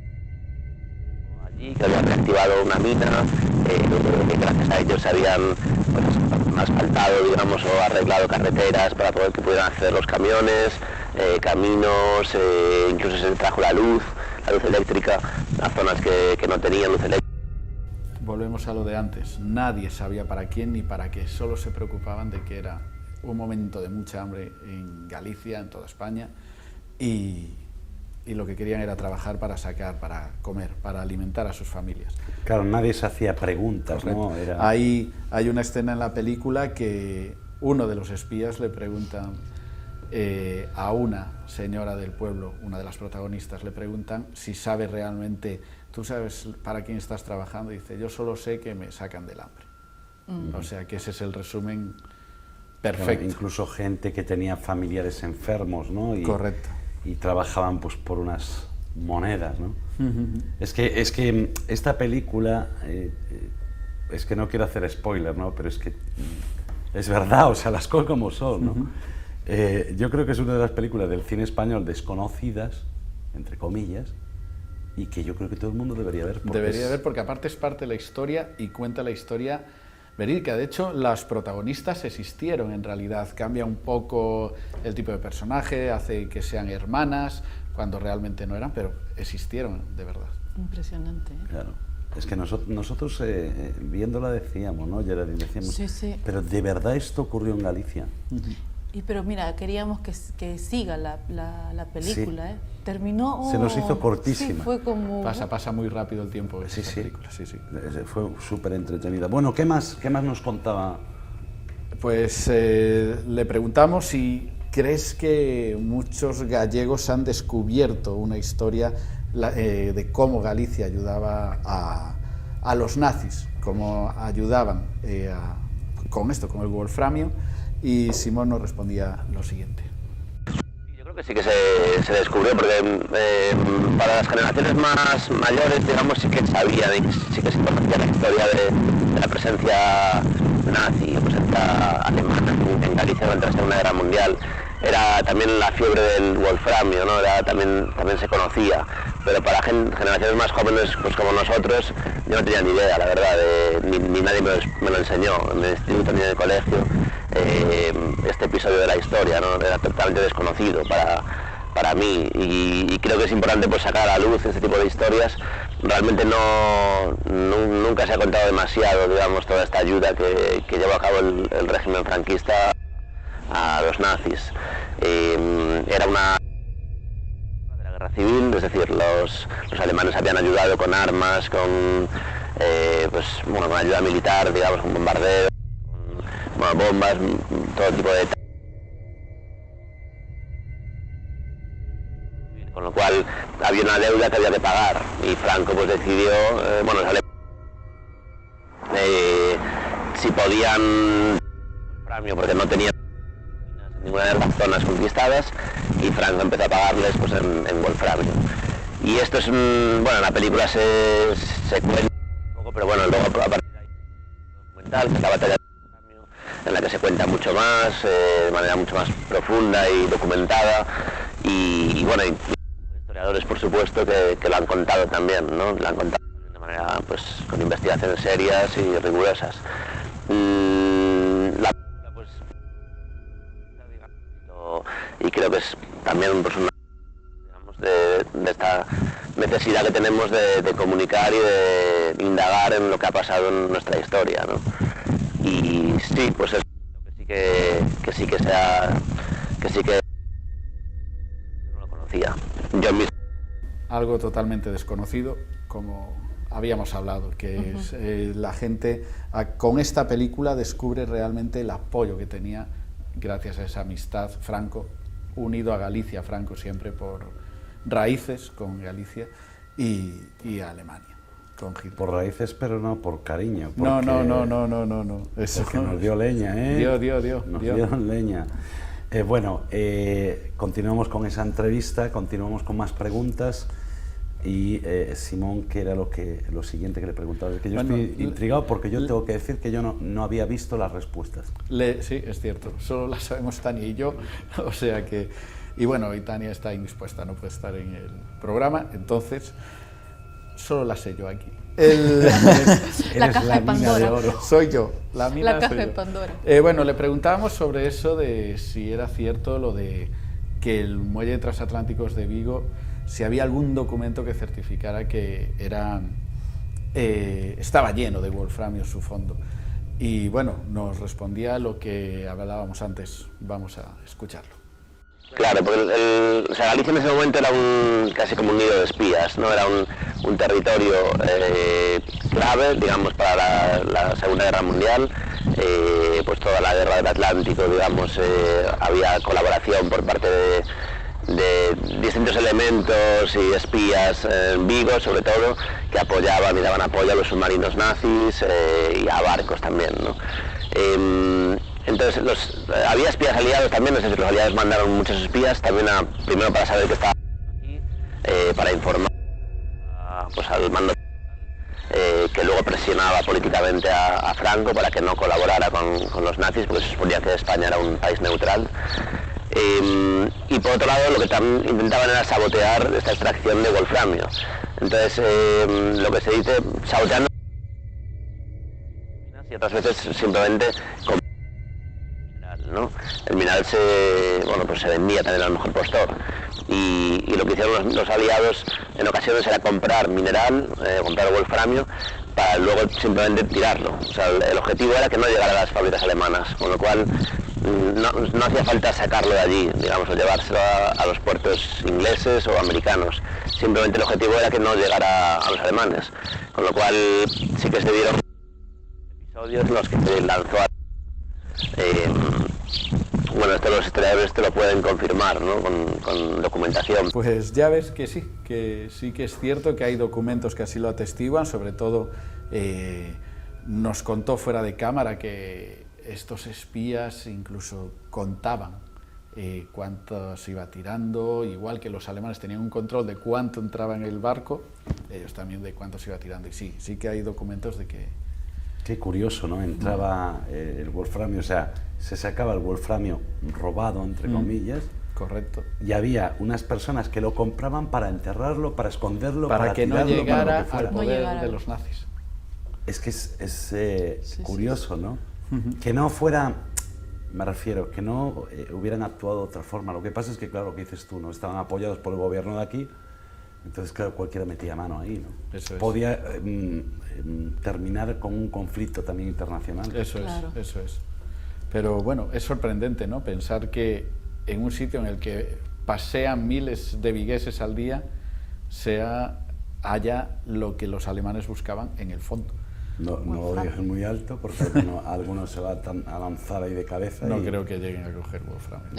allí que habían reactivado una mina, gracias a ellos se habían asfaltado, digamos, o arreglado carreteras para poder que pudieran acceder los camiones, caminos, incluso se trajo la luz eléctrica a zonas que no tenían luz eléctrica. Volvemos a lo de antes, nadie sabía para quién ni para qué, solo se preocupaban de que era un momento de mucha hambre en Galicia, en toda España, y lo que querían era trabajar para sacar, para comer, para alimentar a sus familias. Claro, nadie se hacía preguntas, ¿no? Hay una escena en la película que uno de los espías le pregunta a una señora del pueblo, una de las protagonistas, le preguntan si sabe realmente, ¿tú sabes para quién estás trabajando? Y dice, yo solo sé que me sacan del hambre. O sea, que ese es el resumen perfecto. Claro, incluso gente que tenía familiares enfermos, ¿no? Correcto. Y trabajaban pues por unas monedas, ¿no? Es que esta película, es que no quiero hacer spoiler, ¿no? Pero es que es verdad, o sea, las cosas como son, ¿no? Yo creo que es una de las películas del cine español desconocidas, entre comillas, y que yo creo que todo el mundo debería ver. Debería ver porque aparte es parte de la historia y cuenta la historia verídica. De hecho, las protagonistas existieron en realidad. Cambia un poco el tipo de personaje, hace que sean hermanas, cuando realmente no eran, pero existieron de verdad. Impresionante, ¿eh? Claro. Es que nosotros viéndola decíamos, ¿no? Geraldine, decíamos, sí. Pero de verdad esto ocurrió en Galicia. Pero mira, queríamos que siga la película, sí. ¿eh? Terminó... Se nos hizo cortísima. Sí, fue como... Pasa muy rápido el tiempo de esa película. Sí. Fue súper entretenida. Bueno, ¿qué más nos contaba? Pues le preguntamos si crees que muchos gallegos han descubierto una historia de cómo Galicia ayudaba a los nazis, cómo ayudaban con el wolframio, y Simón nos respondía lo siguiente. Yo creo que sí que se descubrió, porque para las generaciones más mayores, digamos, sí que sabían y sí que se conocía la historia de la presencia nazi, la presencia alemana en Galicia durante la Segunda Guerra Mundial. Era también la fiebre del wolframio, ¿no? También se conocía, pero para generaciones más jóvenes, pues como nosotros, yo no tenía ni idea, la verdad, ni nadie me lo enseñó en el instituto ni en el colegio. Este episodio de la historia, ¿no? Era totalmente desconocido para mí, y creo que es importante pues sacar a la luz este tipo de historias. Realmente nunca se ha contado demasiado, digamos, toda esta ayuda que llevó a cabo el régimen franquista a los nazis. Era una de la guerra civil, es decir, los alemanes habían ayudado con armas, con ayuda militar, digamos, con bombardeos, con bombas, todo tipo de... Con lo cual había una deuda que había que pagar, y Franco pues decidió, si podían, porque no tenían ninguna de las zonas conquistadas, y Franco empezó a pagarles pues en wolframio. Y esto es la película se cuenta un poco, pero bueno, luego a partir de ahí documental, que es la batalla de wolframio, en la que se cuenta mucho más, de manera mucho más profunda y documentada, y historiadores historiadores, por supuesto, que lo han contado también, ¿no? Lo han contado de manera, pues, con investigaciones serias y rigurosas. La película, pues, y creo que es también, pues, una, digamos, de esta necesidad que tenemos de comunicar y de indagar en lo que ha pasado en nuestra historia, ¿no? Y sí, pues es que sí que no lo conocía. Yo mismo. Algo totalmente desconocido, como habíamos hablado, que es la gente con esta película descubre realmente el apoyo que tenía gracias a esa amistad Franco, unido a Galicia, Franco siempre por raíces con Galicia y a Alemania. Por raíces, pero no por cariño. No. Eso porque nos dio leña, ¿eh? Nos dieron leña. Bueno, continuamos con esa entrevista, continuamos con más preguntas. Y Simón, ¿qué era lo siguiente que le preguntaba? Es que yo estoy intrigado porque yo tengo que decir que yo no había visto las respuestas. Sí, es cierto. Solo las sabemos Tania y yo. O sea que... Y bueno, y Tania está indispuesta, no puede estar en el programa, entonces... Solo la sé yo aquí. La caja de Pandora. Soy yo. La caja de Pandora. Bueno, le preguntábamos sobre eso de si era cierto lo de que el muelle de transatlánticos de Vigo, si había algún documento que certificara que estaba lleno de wolframio su fondo. Y bueno, nos respondía lo que hablábamos antes. Vamos a escucharlo. Claro, porque Galicia en ese momento era casi como un nido de espías, ¿no? Era un territorio clave, digamos, para la Segunda Guerra Mundial. Pues toda la guerra del Atlántico, digamos, había colaboración por parte de distintos elementos y espías en Vigo, sobre todo, que apoyaban y daban apoyo a los submarinos nazis y a barcos también, ¿no? Entonces había espías aliados también, es decir, los aliados mandaron muchos espías también primero para saber que estaba aquí, para informar pues al mando que luego presionaba políticamente a Franco para que no colaborara con los nazis, porque se suponía que España era un país neutral. Y por otro lado lo que también intentaban era sabotear esta extracción de wolframio. Entonces lo que se dice, saboteando, y otras veces simplemente con ¿no? El mineral se vendía también al mejor postor y lo que hicieron los aliados en ocasiones era comprar mineral, comprar wolframio para luego simplemente tirarlo. O sea, el objetivo era que no llegara a las fábricas alemanas, con lo cual no hacía falta sacarlo de allí, digamos, o llevárselo a los puertos ingleses o americanos. Simplemente el objetivo era que no llegara a los alemanes, con lo cual sí que se dieron episodios en los que se lanzó bueno, esto los historiadores te lo pueden confirmar, ¿no? Con documentación. Pues ya ves que sí que es cierto que hay documentos que así lo atestiguan, sobre todo nos contó fuera de cámara que estos espías incluso contaban cuánto se iba tirando, igual que los alemanes tenían un control de cuánto entraba en el barco, ellos también de cuánto se iba tirando, y sí que hay documentos de que... Qué curioso, ¿no? Entraba el wolframio, o sea, se sacaba el wolframio robado, entre comillas. Correcto. Y había unas personas que lo compraban para enterrarlo, para esconderlo, para que tirarlo, no llegara para al poder de los nazis. Es que es curioso, ¿no? Que no fuera, me refiero, que no hubieran actuado de otra forma. Lo que pasa es que, claro, lo que dices tú, ¿no? Estaban apoyados por el gobierno de aquí. Entonces, claro, cualquiera metía mano ahí, ¿no? Eso es. Podía terminar con un conflicto también internacional. Eso es. Pero bueno, es sorprendente, ¿no? Pensar que en un sitio en el que pasean miles de vigueses al día haya lo que los alemanes buscaban en el fondo. No lo dejes muy alto porque algunos se van a lanzar ahí de cabeza. No creo que lleguen a coger wolframio.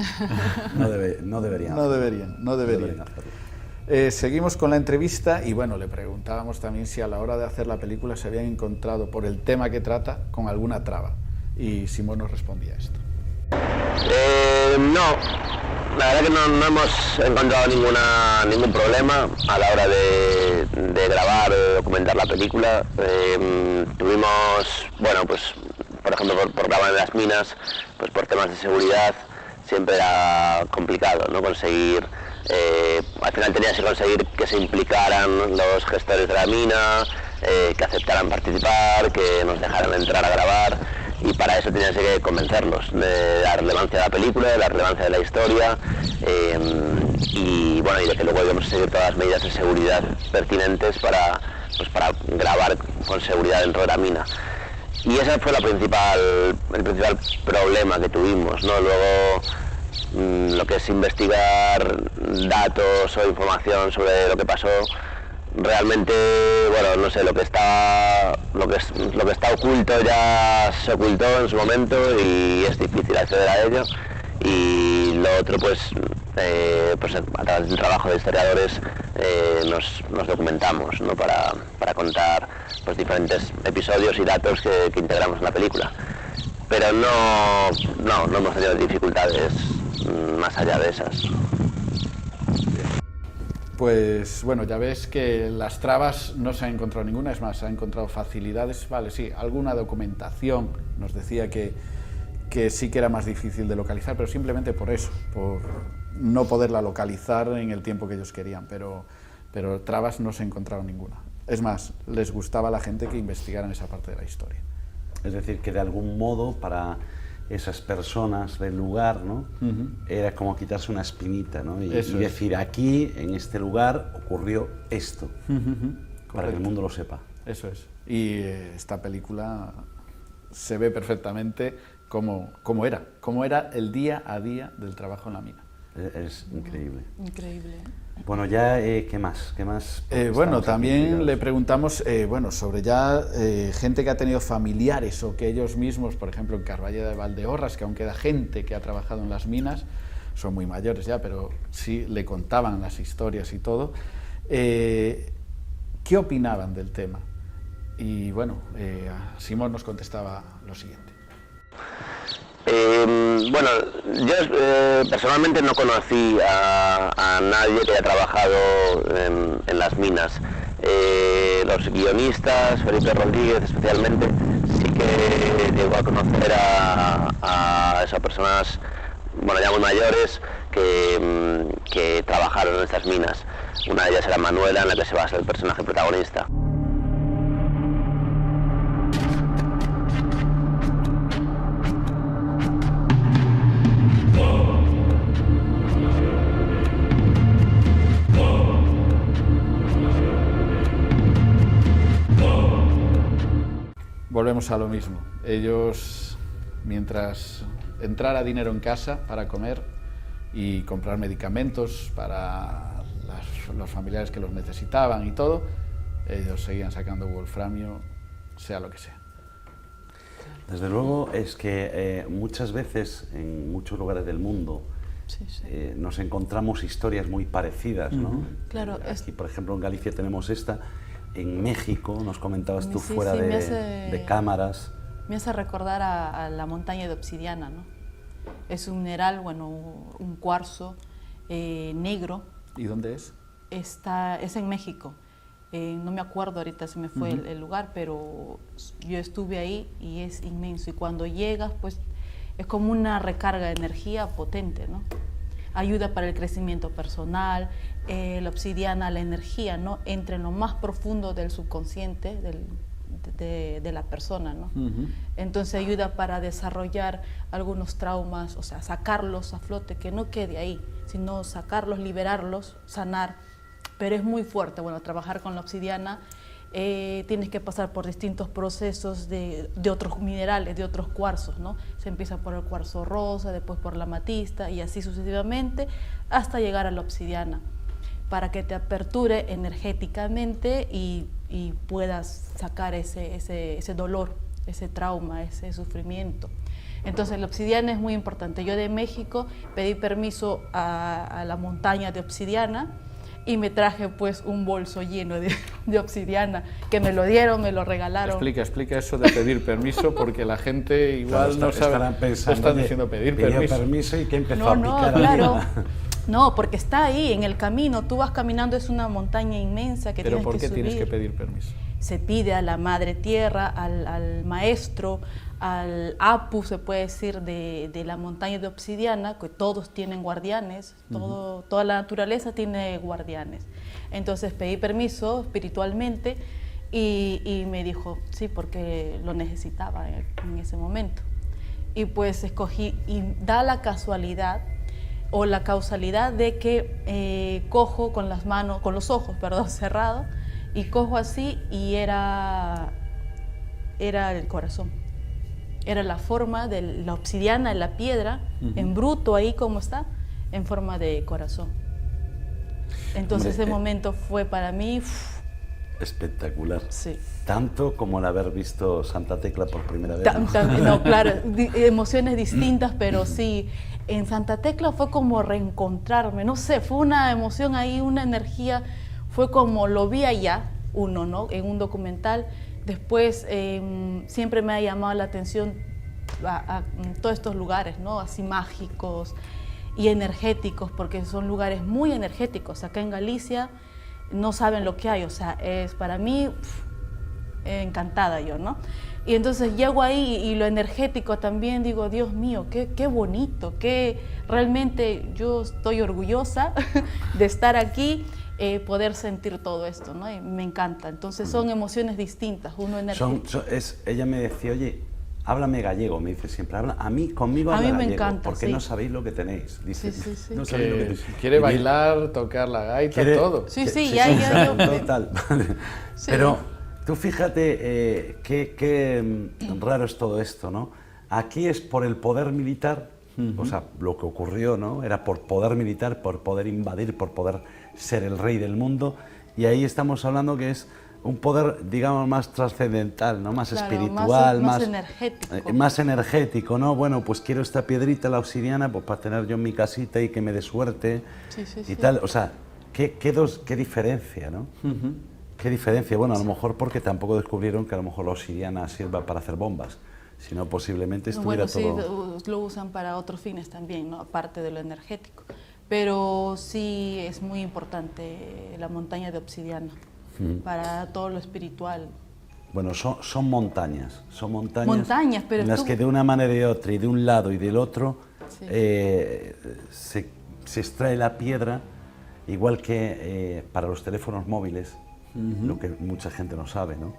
No deberían hacerlo. Seguimos con la entrevista y bueno, le preguntábamos también si a la hora de hacer la película se habían encontrado, por el tema que trata, con alguna traba. Y Simón nos respondía esto. No, la verdad que no hemos encontrado ningún problema a la hora de grabar o documentar la película. Tuvimos, bueno, pues por ejemplo, por grabar en las minas, pues por temas de seguridad siempre era complicado, ¿no? Conseguir Al final tenías que conseguir que se implicaran los gestores de la mina, que aceptaran participar, que nos dejaran entrar a grabar, y para eso tenías que convencerlos de la relevancia de la película, de la relevancia de la historia, y bueno, y de que luego íbamos a seguir todas las medidas de seguridad pertinentes para grabar con seguridad dentro de la mina. Y ese fue el principal problema que tuvimos, ¿no? Luego, lo que es investigar datos o información sobre lo que pasó, realmente, bueno, no sé, lo que está oculto ya se ocultó en su momento y es difícil acceder a ello. Y lo otro, pues a través del trabajo de historiadores nos documentamos, ¿no? para contar pues diferentes episodios y datos que integramos en la película. Pero no hemos tenido dificultades más allá de esas. Pues bueno, ya ves que las trabas no se ha encontrado ninguna, es más, se han encontrado facilidades, vale, sí, alguna documentación nos decía que sí que era más difícil de localizar, pero simplemente por eso, por no poderla localizar en el tiempo que ellos querían, pero trabas no se ha encontrado ninguna. Es más, les gustaba a la gente que investigaran esa parte de la historia. Es decir, que de algún modo para esas personas del lugar, ¿no? Era como quitarse una espinita, ¿no? Y decir, aquí, en este lugar, ocurrió esto, para que el mundo lo sepa. Eso es. Y esta película se ve perfectamente cómo era el día a día del trabajo en la mina. Es increíble. Increíble. Bueno, ya, ¿qué más? Bueno, también le preguntamos sobre gente que ha tenido familiares o que ellos mismos, por ejemplo, en Carballeda de Valdeorras, que aún queda gente que ha trabajado en las minas, son muy mayores ya, pero sí le contaban las historias y todo. ¿Qué opinaban del tema? Y bueno, Simón nos contestaba lo siguiente. Bueno, yo personalmente no conocí a nadie que haya trabajado en las minas. Los guionistas, Felipe Rodríguez especialmente, sí que llegó a conocer a esas personas, bueno, ya muy mayores, que trabajaron en estas minas. Una de ellas era Manuela, en la que se basa el personaje protagonista. Volvemos a lo mismo. Ellos, mientras entrara dinero en casa para comer y comprar medicamentos para los familiares que los necesitaban y todo, ellos seguían sacando wolframio, sea lo que sea. Desde luego es que muchas veces en muchos lugares del mundo nos encontramos historias muy parecidas, ¿no? Claro. Aquí, por ejemplo, en Galicia tenemos esta. En México, nos comentabas tú fuera de cámaras. Me hace recordar a la montaña de Obsidiana, ¿no? Es un mineral, bueno, un cuarzo negro. ¿Y dónde es? Es en México. No me acuerdo ahorita, se me fue el lugar, pero yo estuve ahí y es inmenso. Y cuando llegas, pues es como una recarga de energía potente, ¿no? Ayuda para el crecimiento personal. La obsidiana, la energía, ¿no? Entra en lo más profundo del subconsciente de la persona, ¿no? Entonces ayuda para desarrollar algunos traumas, o sea, sacarlos a flote, que no quede ahí, sino sacarlos, liberarlos, sanar. Pero es muy fuerte, bueno, trabajar con la obsidiana, tienes que pasar por distintos procesos de otros minerales, de otros cuarzos, ¿no? Se empieza por el cuarzo rosa, después por la amatista y así sucesivamente hasta llegar a la obsidiana, para que te aperture energéticamente y puedas sacar ese dolor, ese trauma, ese sufrimiento. Entonces la obsidiana es muy importante. Yo de México pedí permiso a la montaña de obsidiana y me traje pues un bolso lleno de obsidiana, que me lo dieron, me lo regalaron. Explica eso de pedir permiso, porque la gente igual no sabe, están diciendo pedir permiso y que empezó a picar. Claro. No, porque está ahí en el camino, tú vas caminando, es una montaña inmensa que tienes que subir. ¿Pero por qué tienes que pedir permiso? se pide a la madre tierra, al maestro, al Apu, se puede decir, de la montaña de obsidiana, que todos tienen guardianes, toda la naturaleza tiene guardianes. Entonces pedí permiso espiritualmente y me dijo, sí, porque lo necesitaba en ese momento. Y pues escogí, y da la casualidad o la causalidad de que cojo con las manos, con los ojos, perdón, cerrados, y cojo así y era el corazón. Era la forma de la obsidiana, la piedra, en bruto ahí como está, en forma de corazón. Entonces ese momento fue para mí espectacular. Sí. Tanto como el haber visto Santa Tecla por primera vez. No, claro, emociones distintas, pero sí, en Santa Tecla fue como reencontrarme, no sé, fue una emoción ahí, una energía, fue como lo vi allá, uno, ¿no? En un documental. Después siempre me ha llamado la atención a todos estos lugares, ¿no? Así mágicos y energéticos, porque son lugares muy energéticos. Acá en Galicia no saben lo que hay, o sea, es para mí encantada yo, ¿no? Y entonces llego ahí y lo energético también, digo, Dios mío, qué bonito, que realmente yo estoy orgullosa de estar aquí, poder sentir todo esto, ¿no? Y me encanta. Entonces son emociones distintas, uno energético. Ella me decía, oye, háblame gallego, me dice siempre, conmigo habla a mí me gallego, encanta, porque sí. no sabéis lo que tenéis. Dice, Sí. No sabéis lo que tenéis. Quiere bailar, tocar la gaita, todo. Sí, ya. Total. Sí. Pero tú fíjate qué raro es todo esto, ¿no? Aquí es por el poder militar, o sea, lo que ocurrió, ¿no? Era por poder militar, por poder invadir, por poder ser el rey del mundo, y ahí estamos hablando que es un poder, digamos, más trascendental, ¿no? Más espiritual, más energético. Más energético, ¿no? Bueno, pues quiero esta piedrita, la obsidiana, pues para tener yo en mi casita y que me dé suerte y tal. O sea, qué diferencia, ¿no? Qué diferencia. Bueno, a lo mejor porque tampoco descubrieron que a lo mejor la obsidiana sirva para hacer bombas, sino posiblemente estuviera todo... Sí, lo usan para otros fines también, ¿no? Aparte de lo energético. Pero sí es muy importante la montaña de obsidiana para todo lo espiritual. Bueno, son montañas, pero en las que de una manera y de otra, y de un lado y del otro, se extrae la piedra, igual que para los teléfonos móviles, lo que mucha gente no sabe, ¿no?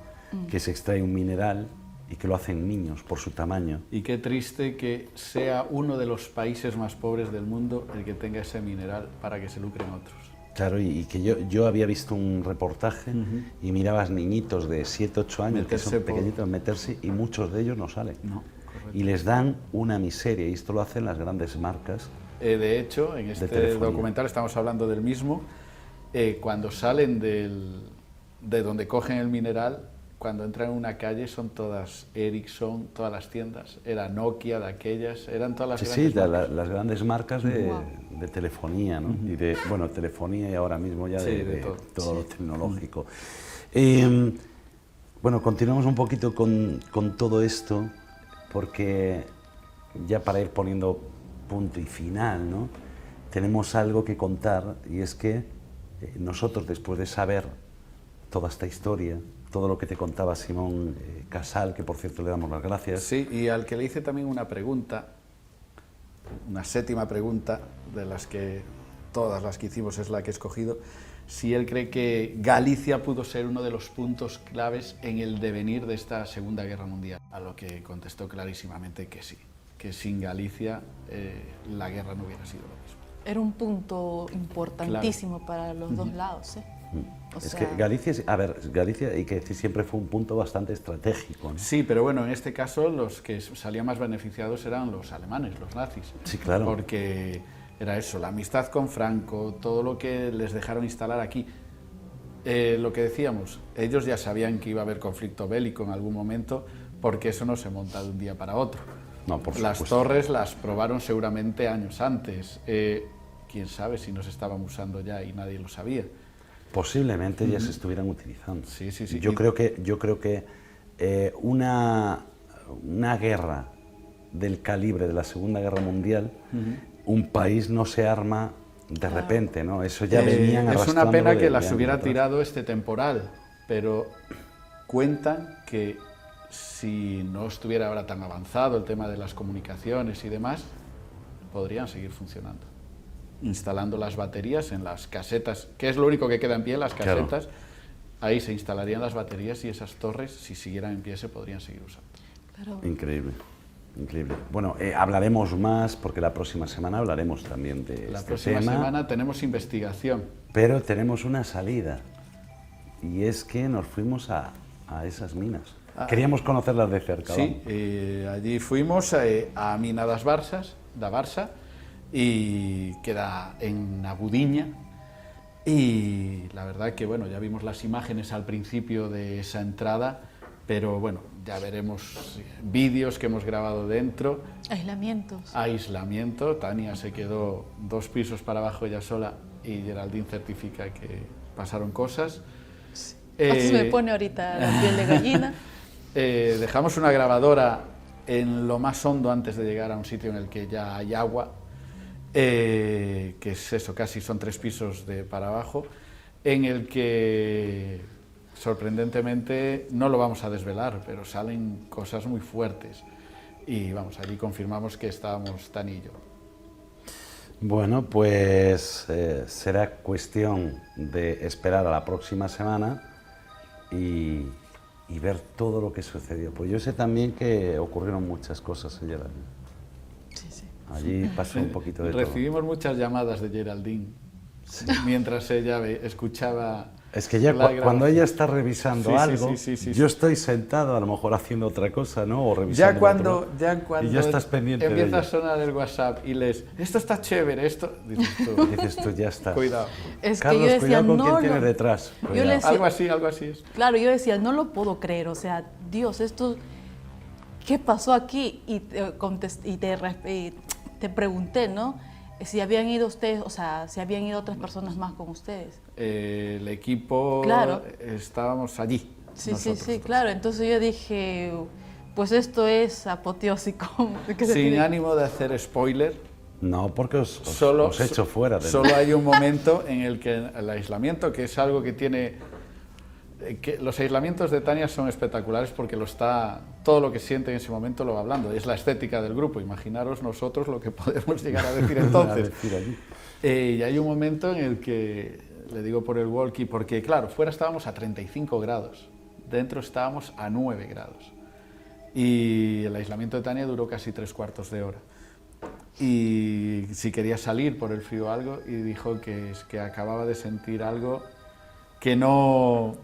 Que se extrae un mineral y que lo hacen niños por su tamaño. Y qué triste que sea uno de los países más pobres del mundo el que tenga ese mineral para que se lucren otros. Claro, y que yo había visto un reportaje y mirabas niñitos de 7, 8 años que son pequeñitos meterse y muchos de ellos no salen. No, correcto. Y les dan una miseria, y esto lo hacen las grandes marcas. De hecho, en este documental estamos hablando del mismo, cuando salen de donde cogen el mineral, cuando entran en una calle son todas Ericsson, todas las tiendas, era Nokia de aquellas, eran todas las grandes marcas. Las grandes marcas de telefonía, ¿no? Y de, bueno, telefonía y ahora mismo ya de todo lo tecnológico. Bueno, continuamos un poquito con todo esto, porque ya para ir poniendo punto y final, ¿no? Tenemos algo que contar, y es que nosotros, después de saber toda esta historia, todo lo que te contaba Simón Casal, que por cierto le damos las gracias. Sí, y al que le hice también una pregunta, una 7ª pregunta, de las que todas las que hicimos es la que he escogido, si él cree que Galicia pudo ser uno de los puntos claves en el devenir de esta Segunda Guerra Mundial. A lo que contestó clarísimamente que sí, que sin Galicia la guerra no hubiera sido lo mismo. Era un punto importantísimo para los dos lados, ¿eh? Que Galicia, y que decir, siempre fue un punto bastante estratégico, ¿no? Sí, pero bueno, en este caso los que salían más beneficiados eran los alemanes, los nazis. Sí, claro. Porque era eso, la amistad con Franco, todo lo que les dejaron instalar aquí. Lo que decíamos, ellos ya sabían que iba a haber conflicto bélico en algún momento, porque eso no se monta de un día para otro. No, por supuesto. Las torres las probaron seguramente años antes. Quién sabe si nos estaban usando ya y nadie lo sabía. Posiblemente ya se estuvieran utilizando. Sí. Yo creo que una guerra del calibre de la Segunda Guerra Mundial, un país no se arma de repente, ¿no? Eso ya venían arrastrando. Es una pena que las hubiera tirado este temporal, pero cuentan que si no estuviera ahora tan avanzado el tema de las comunicaciones y demás, podrían seguir funcionando. Instalando las baterías en las casetas, que es lo único que queda en pie, las casetas, claro. Ahí se instalarían las baterías y esas torres, si siguieran en pie, se podrían seguir usando. Pero... Increíble. Increíble. Bueno, hablaremos más porque la próxima semana hablaremos también de este tema. La próxima semana tenemos investigación. Pero tenemos una salida y es que nos fuimos a esas minas. Queríamos conocerlas de cerca. Sí, allí fuimos a Mina da Barça y queda en Agudiña. Y la verdad que bueno, ya vimos las imágenes al principio de esa entrada, pero bueno, ya veremos vídeos que hemos grabado dentro. Aislamientos. Aislamiento. Tania se quedó 2 pisos para abajo ella sola y Geraldine certifica que pasaron cosas. Así me pone ahorita la piel de gallina. Dejamos una grabadora en lo más hondo antes de llegar a un sitio en el que ya hay agua, que es eso, casi son 3 pisos para abajo, en el que sorprendentemente no lo vamos a desvelar, pero salen cosas muy fuertes y vamos, allí confirmamos que estábamos Tani y yo. Bueno, pues será cuestión de esperar a la próxima semana y ver todo lo que sucedió. Pues yo sé también que ocurrieron muchas cosas en Geraldine. Sí, sí. Allí pasó un poquito de Recibimos muchas llamadas de Geraldine, sí. Mientras ella escuchaba... Es que ya cuando ella está revisando algo, sí. yo estoy sentado a lo mejor haciendo otra cosa, ¿no? O revisando ya cuando y ya estás pendiente de empieza a sonar el WhatsApp y lees, esto está chévere, esto... Dices tú, ya está. Cuidado. Es Carlos, que yo decía, cuidado con no, quién tienes detrás. Yo le decía, algo así es. Claro, yo decía, no lo puedo creer, o sea, Dios, esto... ¿Qué pasó aquí? Y te pregunté, ¿no? Si habían ido ustedes, o sea, si habían ido otras personas más con ustedes. El equipo, claro. Estábamos allí. Sí, claro. Entonces yo dije, pues esto es apoteósico. Sin ánimo de hacer spoiler. No, porque os echo fuera. Solo hay un momento en el que el aislamiento, que es algo que tiene... los aislamientos de Tania son espectaculares porque todo lo que siente en ese momento lo va hablando, es la estética del grupo, imaginaros nosotros lo que podemos llegar a decir entonces. Y hay un momento en el que le digo por el walkie, porque claro, fuera estábamos a 35 grados, dentro estábamos a 9 grados y el aislamiento de Tania duró casi 3/4 de hora y si quería salir por el frío o algo, y dijo que es que acababa de sentir algo que no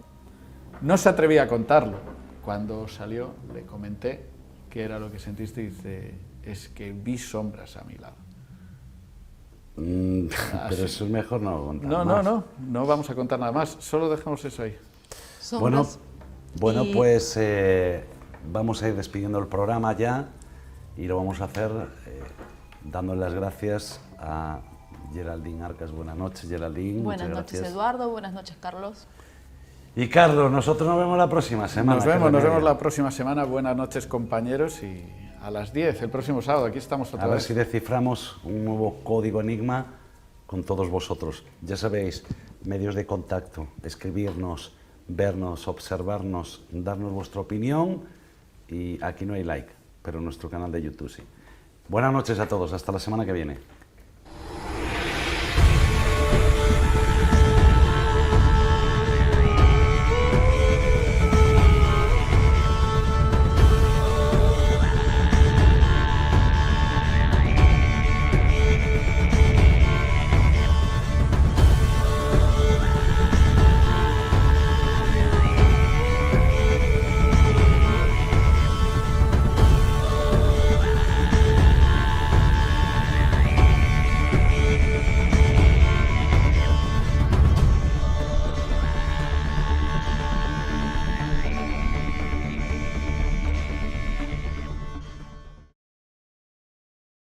se atrevía a contarlo. Cuando salió, le comenté qué era lo que sentiste y dice, es que vi sombras a mi lado. Pero eso es mejor no contar más. No vamos a contar nada más, solo dejamos eso ahí. Bueno, pues vamos a ir despidiendo el programa ya y lo vamos a hacer dándole las gracias a Geraldine Arcas. Buenas noches, Geraldine. Buenas noches, Eduardo. Buenas noches, Carlos. Y Carlos, nosotros nos vemos la próxima semana. Nos vemos la próxima semana. Buenas noches, compañeros, y a las 10 el próximo sábado. Aquí estamos otra vez. A ver si desciframos un nuevo código enigma con todos vosotros. Ya sabéis, medios de contacto, escribirnos, vernos, observarnos, darnos vuestra opinión, y aquí no hay like, pero en nuestro canal de YouTube sí. Buenas noches a todos, hasta la semana que viene.